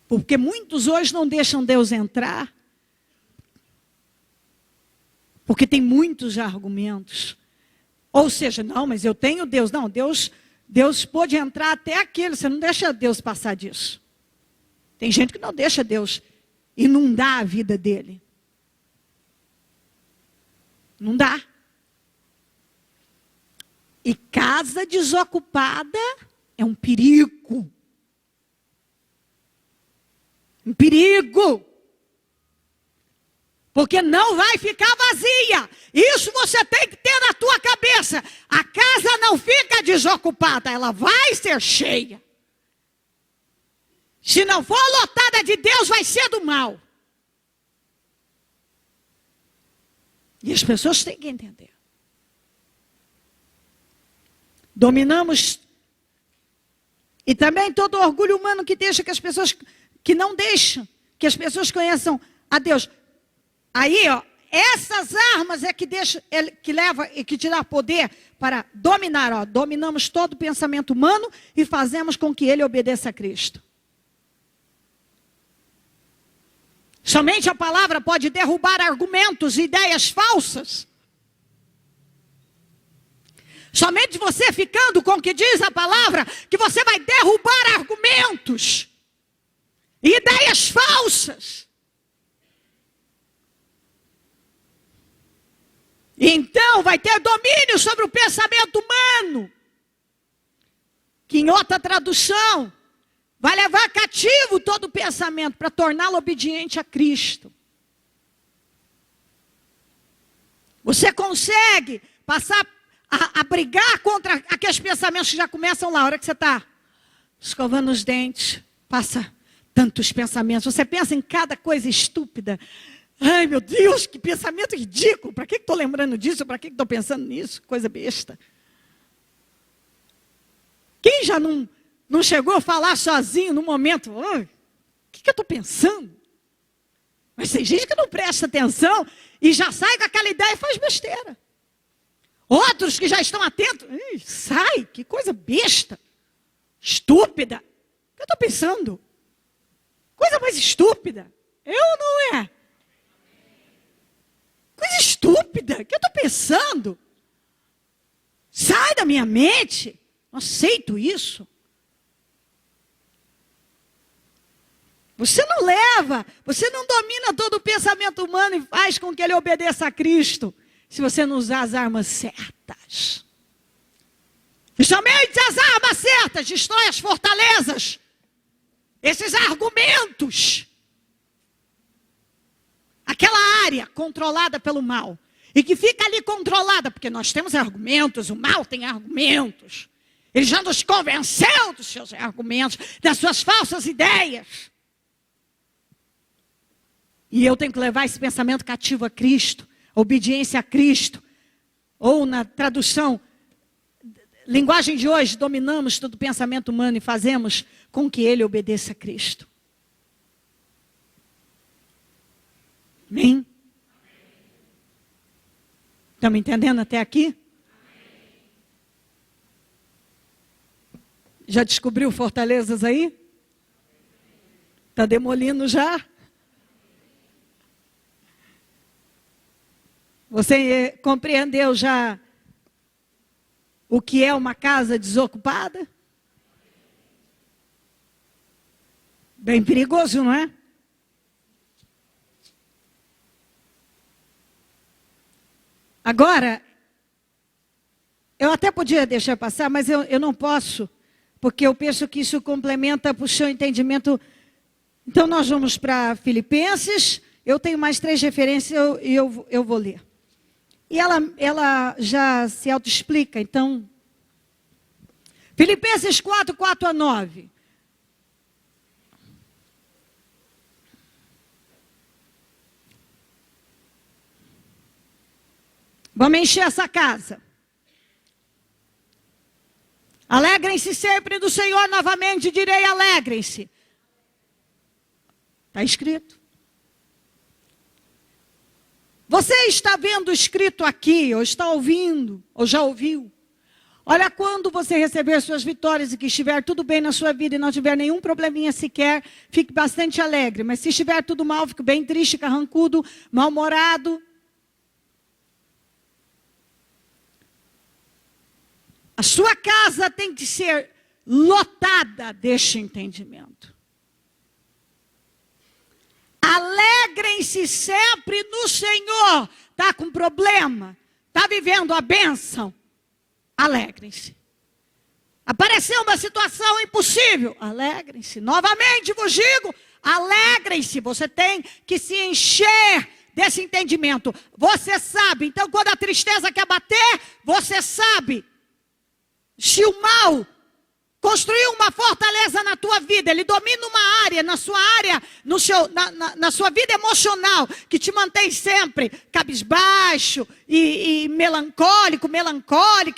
Porque muitos hoje não deixam Deus entrar. Porque tem muitos argumentos. Ou seja, não, mas eu tenho Deus. Não, Deus pode entrar até aquilo, você não deixa Deus passar disso. Tem gente que não deixa Deus inundar a vida dele. Não dá. E casa desocupada é um perigo. Um perigo. Porque não vai ficar vazia. Isso você tem que ter na tua cabeça. A casa não fica desocupada, ela vai ser cheia. Se não for lotada de Deus, vai ser do mal. E as pessoas têm que entender. Dominamos. E também todo orgulho humano que deixa que as pessoas, que não deixam que as pessoas conheçam a Deus. Aí, ó, essas armas é que leva e que te dá poder para dominar. Ó, dominamos todo o pensamento humano e fazemos com que ele obedeça a Cristo. Somente a palavra pode derrubar argumentos e ideias falsas. Somente você ficando com o que diz a palavra, que você vai derrubar argumentos e ideias falsas. Então vai ter domínio sobre o pensamento humano, que em outra tradução vai levar cativo todo o pensamento para torná-lo obediente a Cristo. Você consegue passar a brigar contra aqueles pensamentos que já começam lá, a hora que você está escovando os dentes, passa tantos pensamentos, você pensa em cada coisa estúpida. Ai, meu Deus, que pensamento ridículo. Para que estou lembrando disso? Para que estou pensando nisso? Coisa besta. Quem já não chegou a falar sozinho no momento? O que eu estou pensando? Mas tem gente que não presta atenção e já sai com aquela ideia e faz besteira. Outros que já estão atentos. Sai, que coisa besta. Estúpida. O que eu estou pensando? Coisa mais estúpida. Eu não é? Coisa estúpida, o que eu estou pensando? Sai da minha mente. Não aceito isso. Você não leva, você não domina todo o pensamento humano e faz com que ele obedeça a Cristo, se você não usar as armas certas. E somente as armas certas destroem as fortalezas, esses argumentos. Aquela área controlada pelo mal. E que fica ali controlada, porque nós temos argumentos, o mal tem argumentos. Ele já nos convenceu dos seus argumentos, das suas falsas ideias. E eu tenho que levar esse pensamento cativo a Cristo, a obediência a Cristo. Ou na tradução, linguagem de hoje, dominamos todo o pensamento humano e fazemos com que ele obedeça a Cristo. Amém? Estão me entendendo até aqui? Já descobriu fortalezas aí? Está demolindo já? Você compreendeu já o que é uma casa desocupada? Bem perigoso, não é? Agora, eu até podia deixar passar, mas eu não posso, porque eu penso que isso complementa para o seu entendimento. Então, nós vamos para Filipenses. Eu tenho mais 3 referências e eu vou ler. E ela já se autoexplica, então. Filipenses 4, 4 a 9. Vamos encher essa casa. Alegrem-se sempre do Senhor, novamente direi, alegrem-se. Está escrito. Você está vendo escrito aqui, ou está ouvindo, ou já ouviu. Olha, quando você receber suas vitórias e que estiver tudo bem na sua vida e não tiver nenhum probleminha sequer, fique bastante alegre. Mas se estiver tudo mal, fique bem triste, carrancudo, mal-humorado. A sua casa tem que ser lotada deste entendimento. Alegrem-se sempre no Senhor. Está com problema? Está vivendo a bênção? Alegrem-se. Apareceu uma situação impossível? Alegrem-se. Novamente vos digo, alegrem-se. Você tem que se encher desse entendimento. Você sabe, então quando a tristeza quer bater, você sabe. Se o mal construiu uma fortaleza na tua vida, ele domina uma área, na sua área, na sua vida emocional, que te mantém sempre cabisbaixo e melancólica,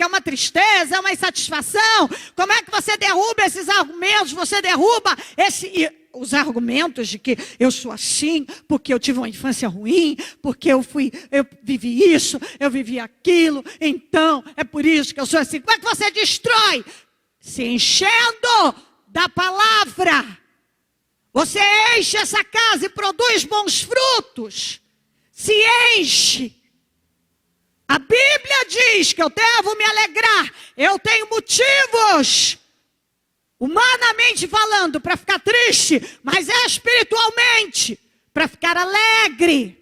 é uma tristeza, é uma insatisfação. Como é que você derruba esses argumentos? Você derruba os argumentos de que eu sou assim, porque eu tive uma infância ruim, porque eu vivi isso, eu vivi aquilo, então é por isso que eu sou assim. Como é que você destrói? Se enchendo da palavra. Você enche essa casa e produz bons frutos. Se enche. A Bíblia diz que eu devo me alegrar. Eu tenho motivos, humanamente falando, para ficar triste, mas é espiritualmente, para ficar alegre.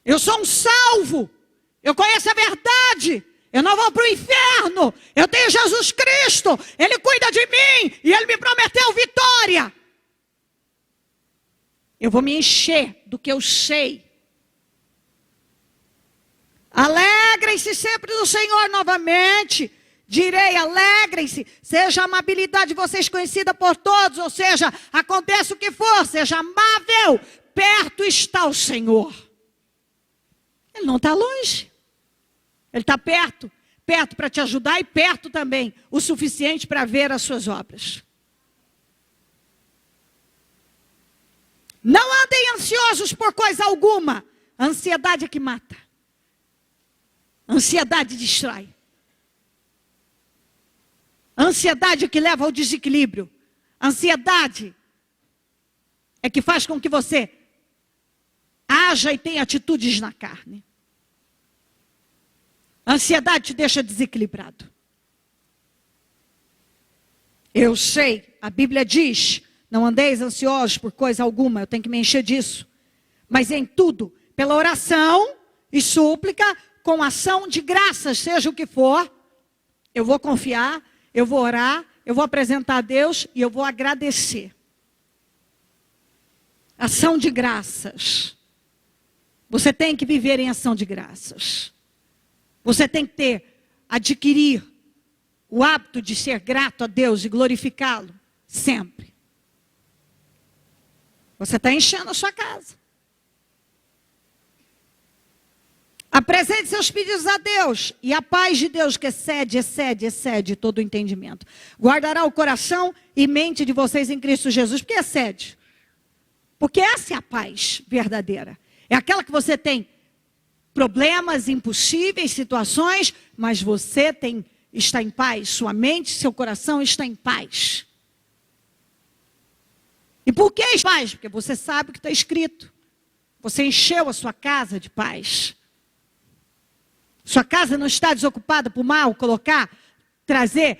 Eu sou um salvo. Eu conheço a verdade. Eu não vou para o inferno. Eu tenho Jesus Cristo. Ele cuida de mim. E Ele me prometeu vitória. Eu vou me encher do que eu sei. Alegrem-se sempre do Senhor novamente. Direi, alegrem-se. Seja a amabilidade de vocês conhecida por todos. Ou seja, aconteça o que for. Seja amável. Perto está o Senhor. Ele não está longe. Ele está perto para te ajudar e perto também, o suficiente para ver as suas obras. Não andem ansiosos por coisa alguma. A ansiedade é que mata. A ansiedade destrói. A ansiedade é que leva ao desequilíbrio. A ansiedade é que faz com que você haja e tenha atitudes na carne. A ansiedade te deixa desequilibrado. Eu sei, a Bíblia diz, não andeis ansiosos por coisa alguma, eu tenho que me encher disso. Mas em tudo, pela oração e súplica, com ação de graças, seja o que for, eu vou confiar, eu vou orar, eu vou apresentar a Deus e eu vou agradecer. Ação de graças. Você tem que viver em ação de graças. Você tem que adquirir o hábito de ser grato a Deus e glorificá-lo sempre. Você está enchendo a sua casa. Apresente seus pedidos a Deus, e a paz de Deus, que excede todo o entendimento, guardará o coração e mente de vocês em Cristo Jesus. Por que excede? Porque essa é a paz verdadeira. É aquela que você tem problemas impossíveis, situações, mas você está em paz, sua mente, seu coração está em paz. E por que paz? Porque você sabe o que está escrito. Você encheu a sua casa de paz. Sua casa não está desocupada por mal, trazer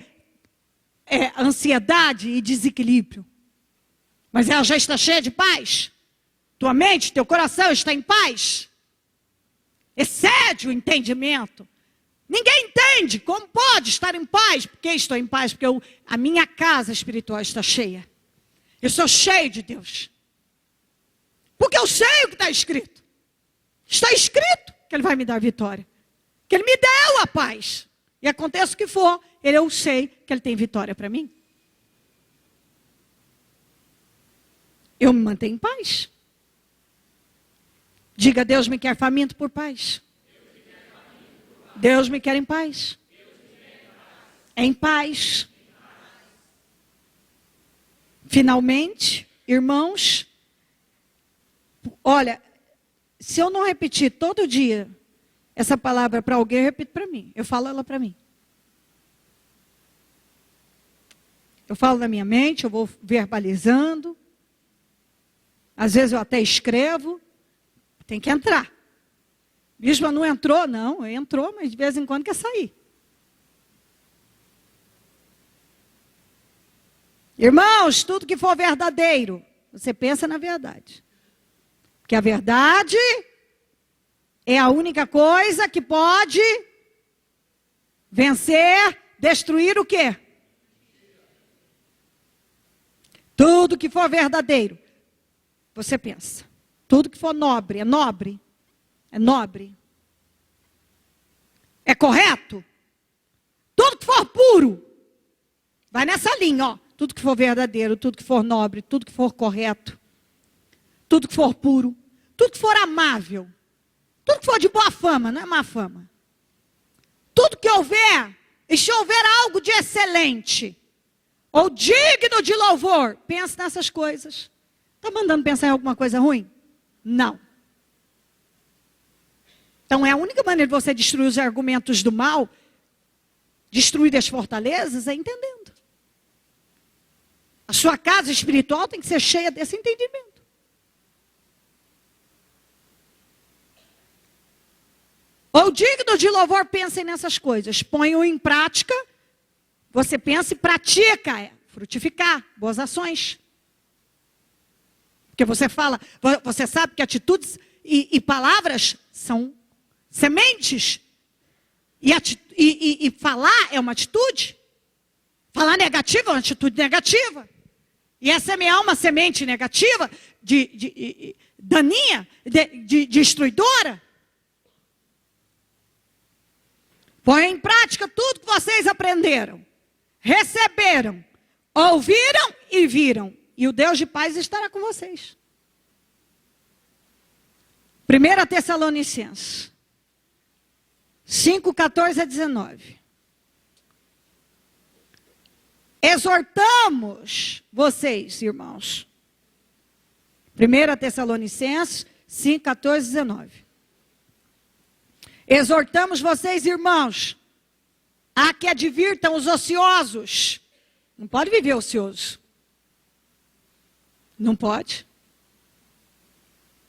ansiedade e desequilíbrio. Mas ela já está cheia de paz. Tua mente, teu coração está em paz. Excede o entendimento. Ninguém entende como pode estar em paz. Por que estou em paz? Porque a minha casa espiritual está cheia. Eu sou cheio de Deus. Porque eu sei o que está escrito. Está escrito que Ele vai me dar vitória. Que Ele me deu a paz. E aconteça o que for, eu sei que Ele tem vitória para mim. Eu me mantenho em paz. Diga, Deus me quer faminto por paz. Deus me quer em paz. Em paz. Finalmente, irmãos, olha, se eu não repetir todo dia essa palavra para alguém, eu repito para mim. Eu falo ela para mim. Eu falo na minha mente, eu vou verbalizando. Às vezes eu até escrevo. Tem que entrar. Bispa não entrou? Não, entrou, mas de vez em quando quer sair. Irmãos, tudo que for verdadeiro, você pensa na verdade. Porque a verdade é a única coisa que pode vencer, destruir o quê? Tudo que for verdadeiro, você pensa. Tudo que for nobre, é nobre. É nobre. É correto? Tudo que for puro. Vai nessa linha, ó. Tudo que for verdadeiro, tudo que for nobre, tudo que for correto. Tudo que for puro. Tudo que for amável. Tudo que for de boa fama, não é má fama. Tudo que houver, e se houver algo de excelente, ou digno de louvor, pense nessas coisas. Está mandando pensar em alguma coisa ruim? Não. Então é a única maneira de você destruir os argumentos do mal, destruir as fortalezas, é entendendo. A sua casa espiritual tem que ser cheia desse entendimento. Ou digno de louvor, pensem nessas coisas. Ponham em prática, você pensa e pratica, frutificar, boas ações. Porque você fala, você sabe que atitudes e palavras são sementes. E falar é uma atitude. Falar negativo é uma atitude negativa. E é semear uma semente negativa, daninha, destruidora. Põe em prática tudo que vocês aprenderam, receberam, ouviram e viram. E o Deus de paz estará com vocês. 1 Tessalonicenses 5, 14 a 19. Exortamos vocês, irmãos. 1 Tessalonicenses 5, 14 a 19. Exortamos vocês, irmãos, a que advirtam os ociosos. Não pode viver ocioso. Não pode.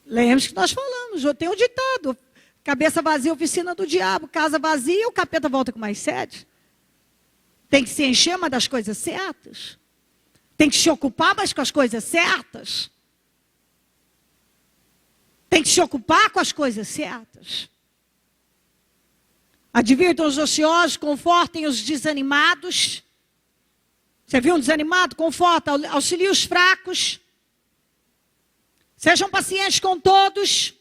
Lembre-se que nós falamos, eu tenho um ditado. Cabeça vazia, oficina do diabo. Casa vazia, o capeta volta com mais sede. Tem que se encher, mas das coisas certas. Tem que se ocupar, mas com as coisas certas. Tem que se ocupar com as coisas certas. Advirtam os ociosos, confortem os desanimados. Você viu um desanimado? Conforta, auxilia os fracos. Sejam pacientes com todos.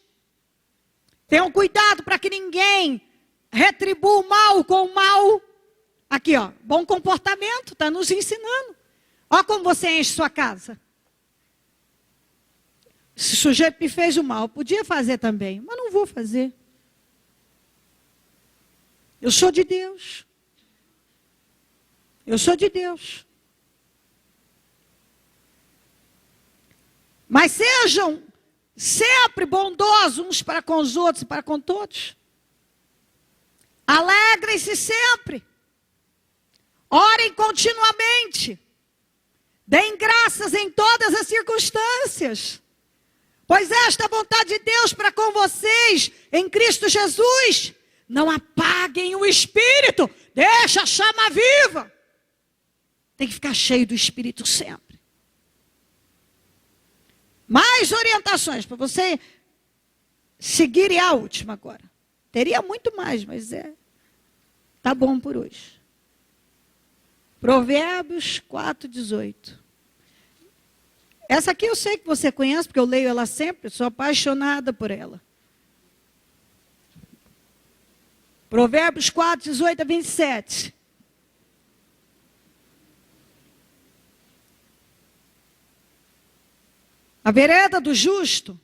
Tenham cuidado para que ninguém retribua o mal com o mal. Aqui, ó, bom comportamento, está nos ensinando. Olha como você enche sua casa. Esse sujeito me fez o mal, podia fazer também, mas não vou fazer. Eu sou de Deus. Eu sou de Deus. Mas sejam sempre bondosos uns para com os outros e para com todos. Alegrem-se sempre. Orem continuamente. Deem graças em todas as circunstâncias. Pois esta é a vontade de Deus para com vocês em Cristo Jesus. Não apaguem o Espírito. Deixa a chama viva. Tem que ficar cheio do Espírito sempre. Mais orientações para você seguir, e a última agora. Teria muito mais, mas tá bom por hoje. Provérbios 4:18. Essa aqui eu sei que você conhece, porque eu leio ela sempre, sou apaixonada por ela. Provérbios 4:18-27. A vereda do justo,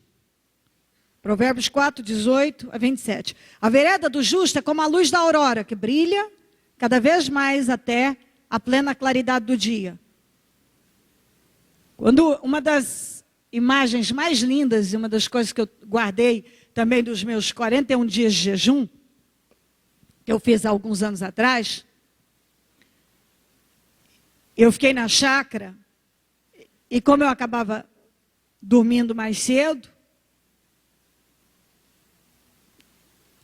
Provérbios 4:18-27. A vereda do justo é como a luz da aurora, que brilha cada vez mais até a plena claridade do dia. Quando uma das imagens mais lindas, e uma das coisas que eu guardei também dos meus 41 dias de jejum, que eu fiz há alguns anos atrás, eu fiquei na chácara, e como eu acabava dormindo mais cedo,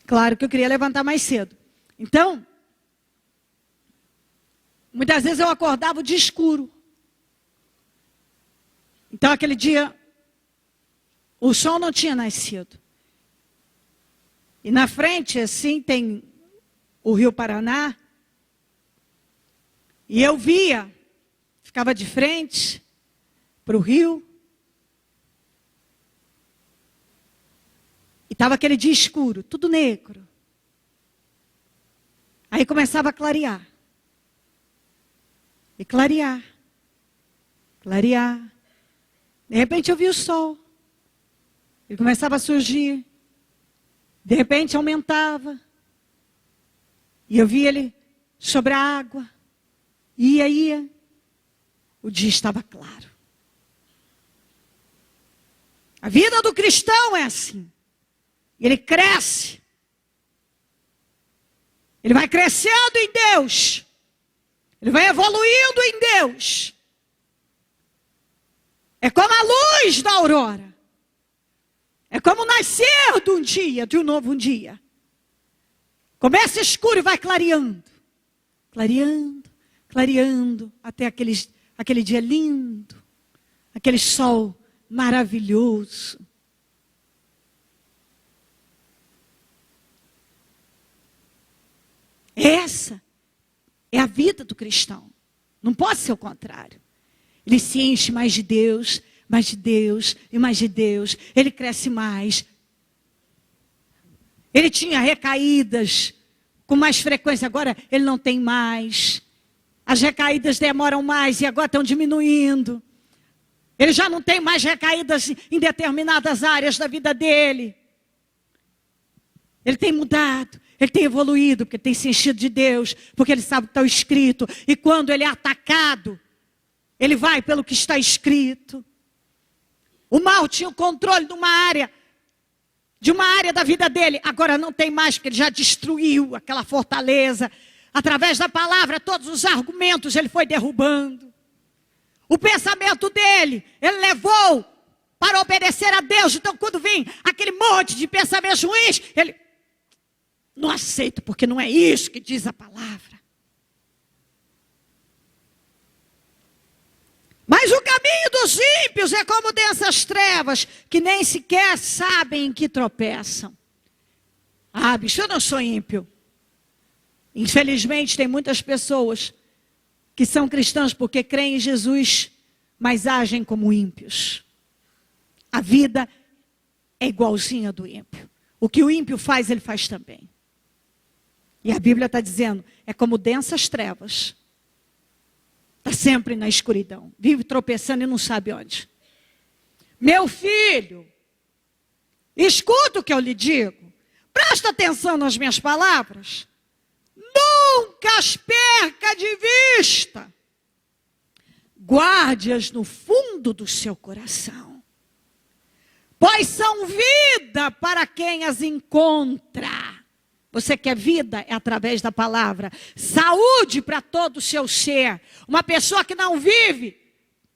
claro que eu queria levantar mais cedo. Então, muitas vezes eu acordava de escuro. Então, aquele dia, o sol não tinha nascido. E na frente, assim, tem o Rio Paraná. E eu via, ficava de frente para o rio. E estava aquele dia escuro, tudo negro. Aí começava a clarear. E clarear. Clarear. De repente eu vi o sol. Ele começava a surgir. De repente aumentava. E eu vi ele sobre a água. Ia. O dia estava claro. A vida do cristão é assim. Ele cresce. Ele vai crescendo em Deus. Ele vai evoluindo em Deus. É como a luz da aurora. É como o nascer de um dia, de um novo dia. Começa escuro e vai clareando. Clareando, clareando, até aquele dia lindo. Aquele sol maravilhoso. Essa é a vida do cristão. Não pode ser o contrário. Ele se enche mais de Deus, mais de Deus e mais de Deus. Ele cresce mais. Ele tinha recaídas com mais frequência, agora ele não tem mais. As recaídas demoram mais e agora estão diminuindo. Ele já não tem mais recaídas em determinadas áreas da vida dele. Ele tem mudado. Ele tem evoluído, porque tem se enchido de Deus, porque ele sabe o que está escrito. E quando ele é atacado, ele vai pelo que está escrito. O mal tinha o controle de uma área da vida dele. Agora não tem mais, porque ele já destruiu aquela fortaleza. Através da palavra, todos os argumentos ele foi derrubando. O pensamento dele, ele levou para obedecer a Deus. Então quando vem aquele monte de pensamentos ruins, ele... não aceito, porque não é isso que diz a palavra. Mas o caminho dos ímpios é como densas trevas, que nem sequer sabem em que tropeçam. Ah, bicho, eu não sou ímpio. Infelizmente, tem muitas pessoas que são cristãs porque creem em Jesus, mas agem como ímpios. A vida é igualzinha do ímpio. O que o ímpio faz, ele faz também. E a Bíblia está dizendo, é como densas trevas. Está sempre na escuridão. Vive tropeçando e não sabe onde. Meu filho, escuta o que eu lhe digo. Presta atenção nas minhas palavras. Nunca as perca de vista. Guarde-as no fundo do seu coração. Pois são vida para quem as encontra. Você quer vida? É através da palavra. Saúde para todo o seu ser. Uma pessoa que não vive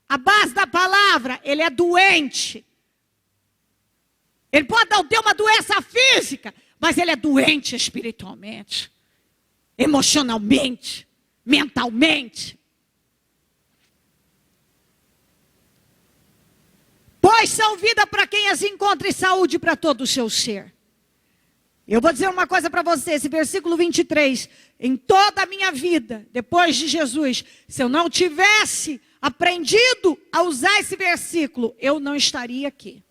à base da palavra, ele é doente. Ele pode não ter uma doença física, mas ele é doente espiritualmente, emocionalmente, mentalmente. Pois são vida para quem as encontra e saúde para todo o seu ser. Eu vou dizer uma coisa para você, esse versículo 23, em toda a minha vida, depois de Jesus, se eu não tivesse aprendido a usar esse versículo, eu não estaria aqui.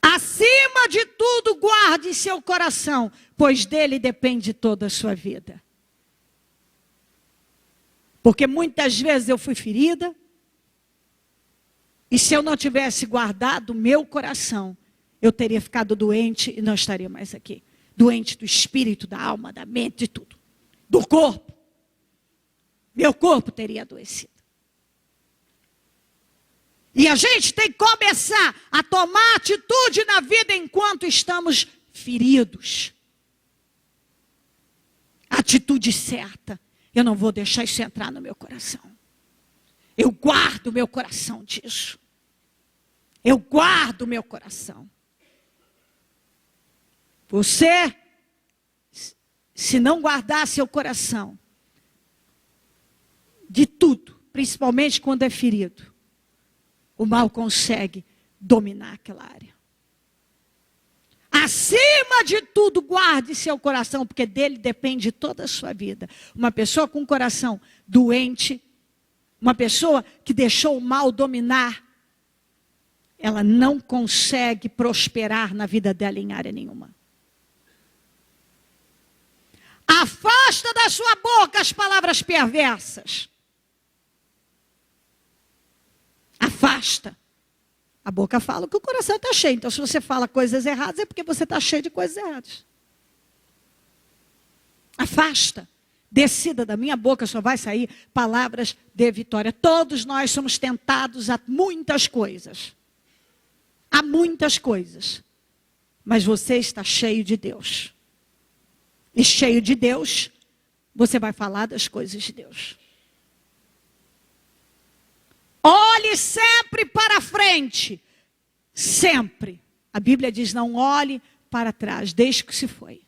Acima de tudo, guarde seu coração, pois dele depende toda a sua vida. Porque muitas vezes eu fui ferida, e se eu não tivesse guardado o meu coração, eu teria ficado doente e não estaria mais aqui. Doente do espírito, da alma, da mente, de tudo. Do corpo. Meu corpo teria adoecido. E a gente tem que começar a tomar atitude na vida enquanto estamos feridos. Atitude certa. Eu não vou deixar isso entrar no meu coração. Eu guardo o meu coração disso. Eu guardo o meu coração. Você, se não guardar seu coração de tudo, principalmente quando é ferido, o mal consegue dominar aquela área. Acima de tudo, guarde seu coração, porque dele depende toda a sua vida. Uma pessoa com um coração doente, uma pessoa que deixou o mal dominar, ela não consegue prosperar na vida dela em área nenhuma. Afasta da sua boca as palavras perversas. Afasta. A boca fala que o coração está cheio. Então, se você fala coisas erradas, é porque você está cheio de coisas erradas. Afasta. Decida, da minha boca só vai sair palavras de vitória. Todos nós somos tentados a muitas coisas. A muitas coisas. Mas você está cheio de Deus. E cheio de Deus, você vai falar das coisas de Deus. Olhe sempre para frente. Sempre. A Bíblia diz, não olhe para trás, desde que se foi.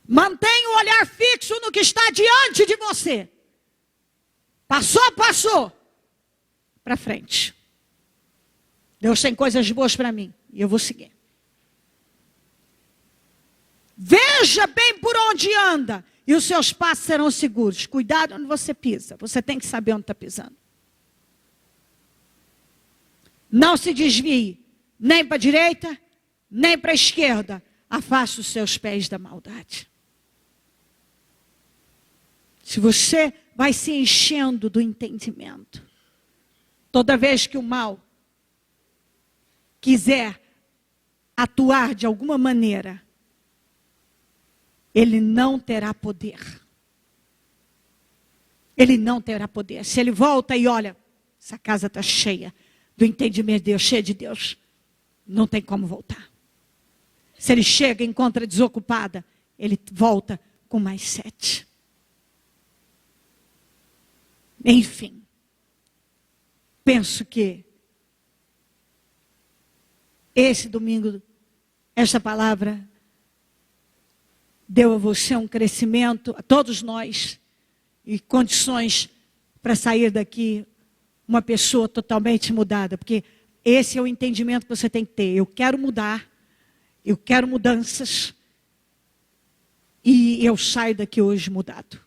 Mantenha o olhar fixo no que está diante de você. Passou, passou. Para frente. Deus tem coisas boas para mim. E eu vou seguir. Veja bem por onde anda. E os seus passos serão seguros. Cuidado onde você pisa. Você tem que saber onde está pisando. Não se desvie. Nem para a direita, nem para a esquerda. Afaste os seus pés da maldade. Se você vai se enchendo do entendimento. Toda vez que o mal quiser atuar de alguma maneira, ele não terá poder. Ele não terá poder. Se ele volta e olha, essa casa está cheia do entendimento de Deus, cheia de Deus, não tem como voltar. Se ele chega e encontra desocupada, ele volta com mais 7. Enfim, penso que esse domingo, esta palavra deu a você um crescimento, a todos nós, e condições para sair daqui uma pessoa totalmente mudada. Porque esse é o entendimento que você tem que ter. Eu quero mudar, eu quero mudanças, e eu saio daqui hoje mudado.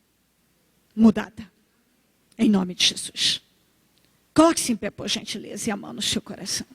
Mudada. Em nome de Jesus. Coloque-se em pé, por gentileza, e a mão no seu coração.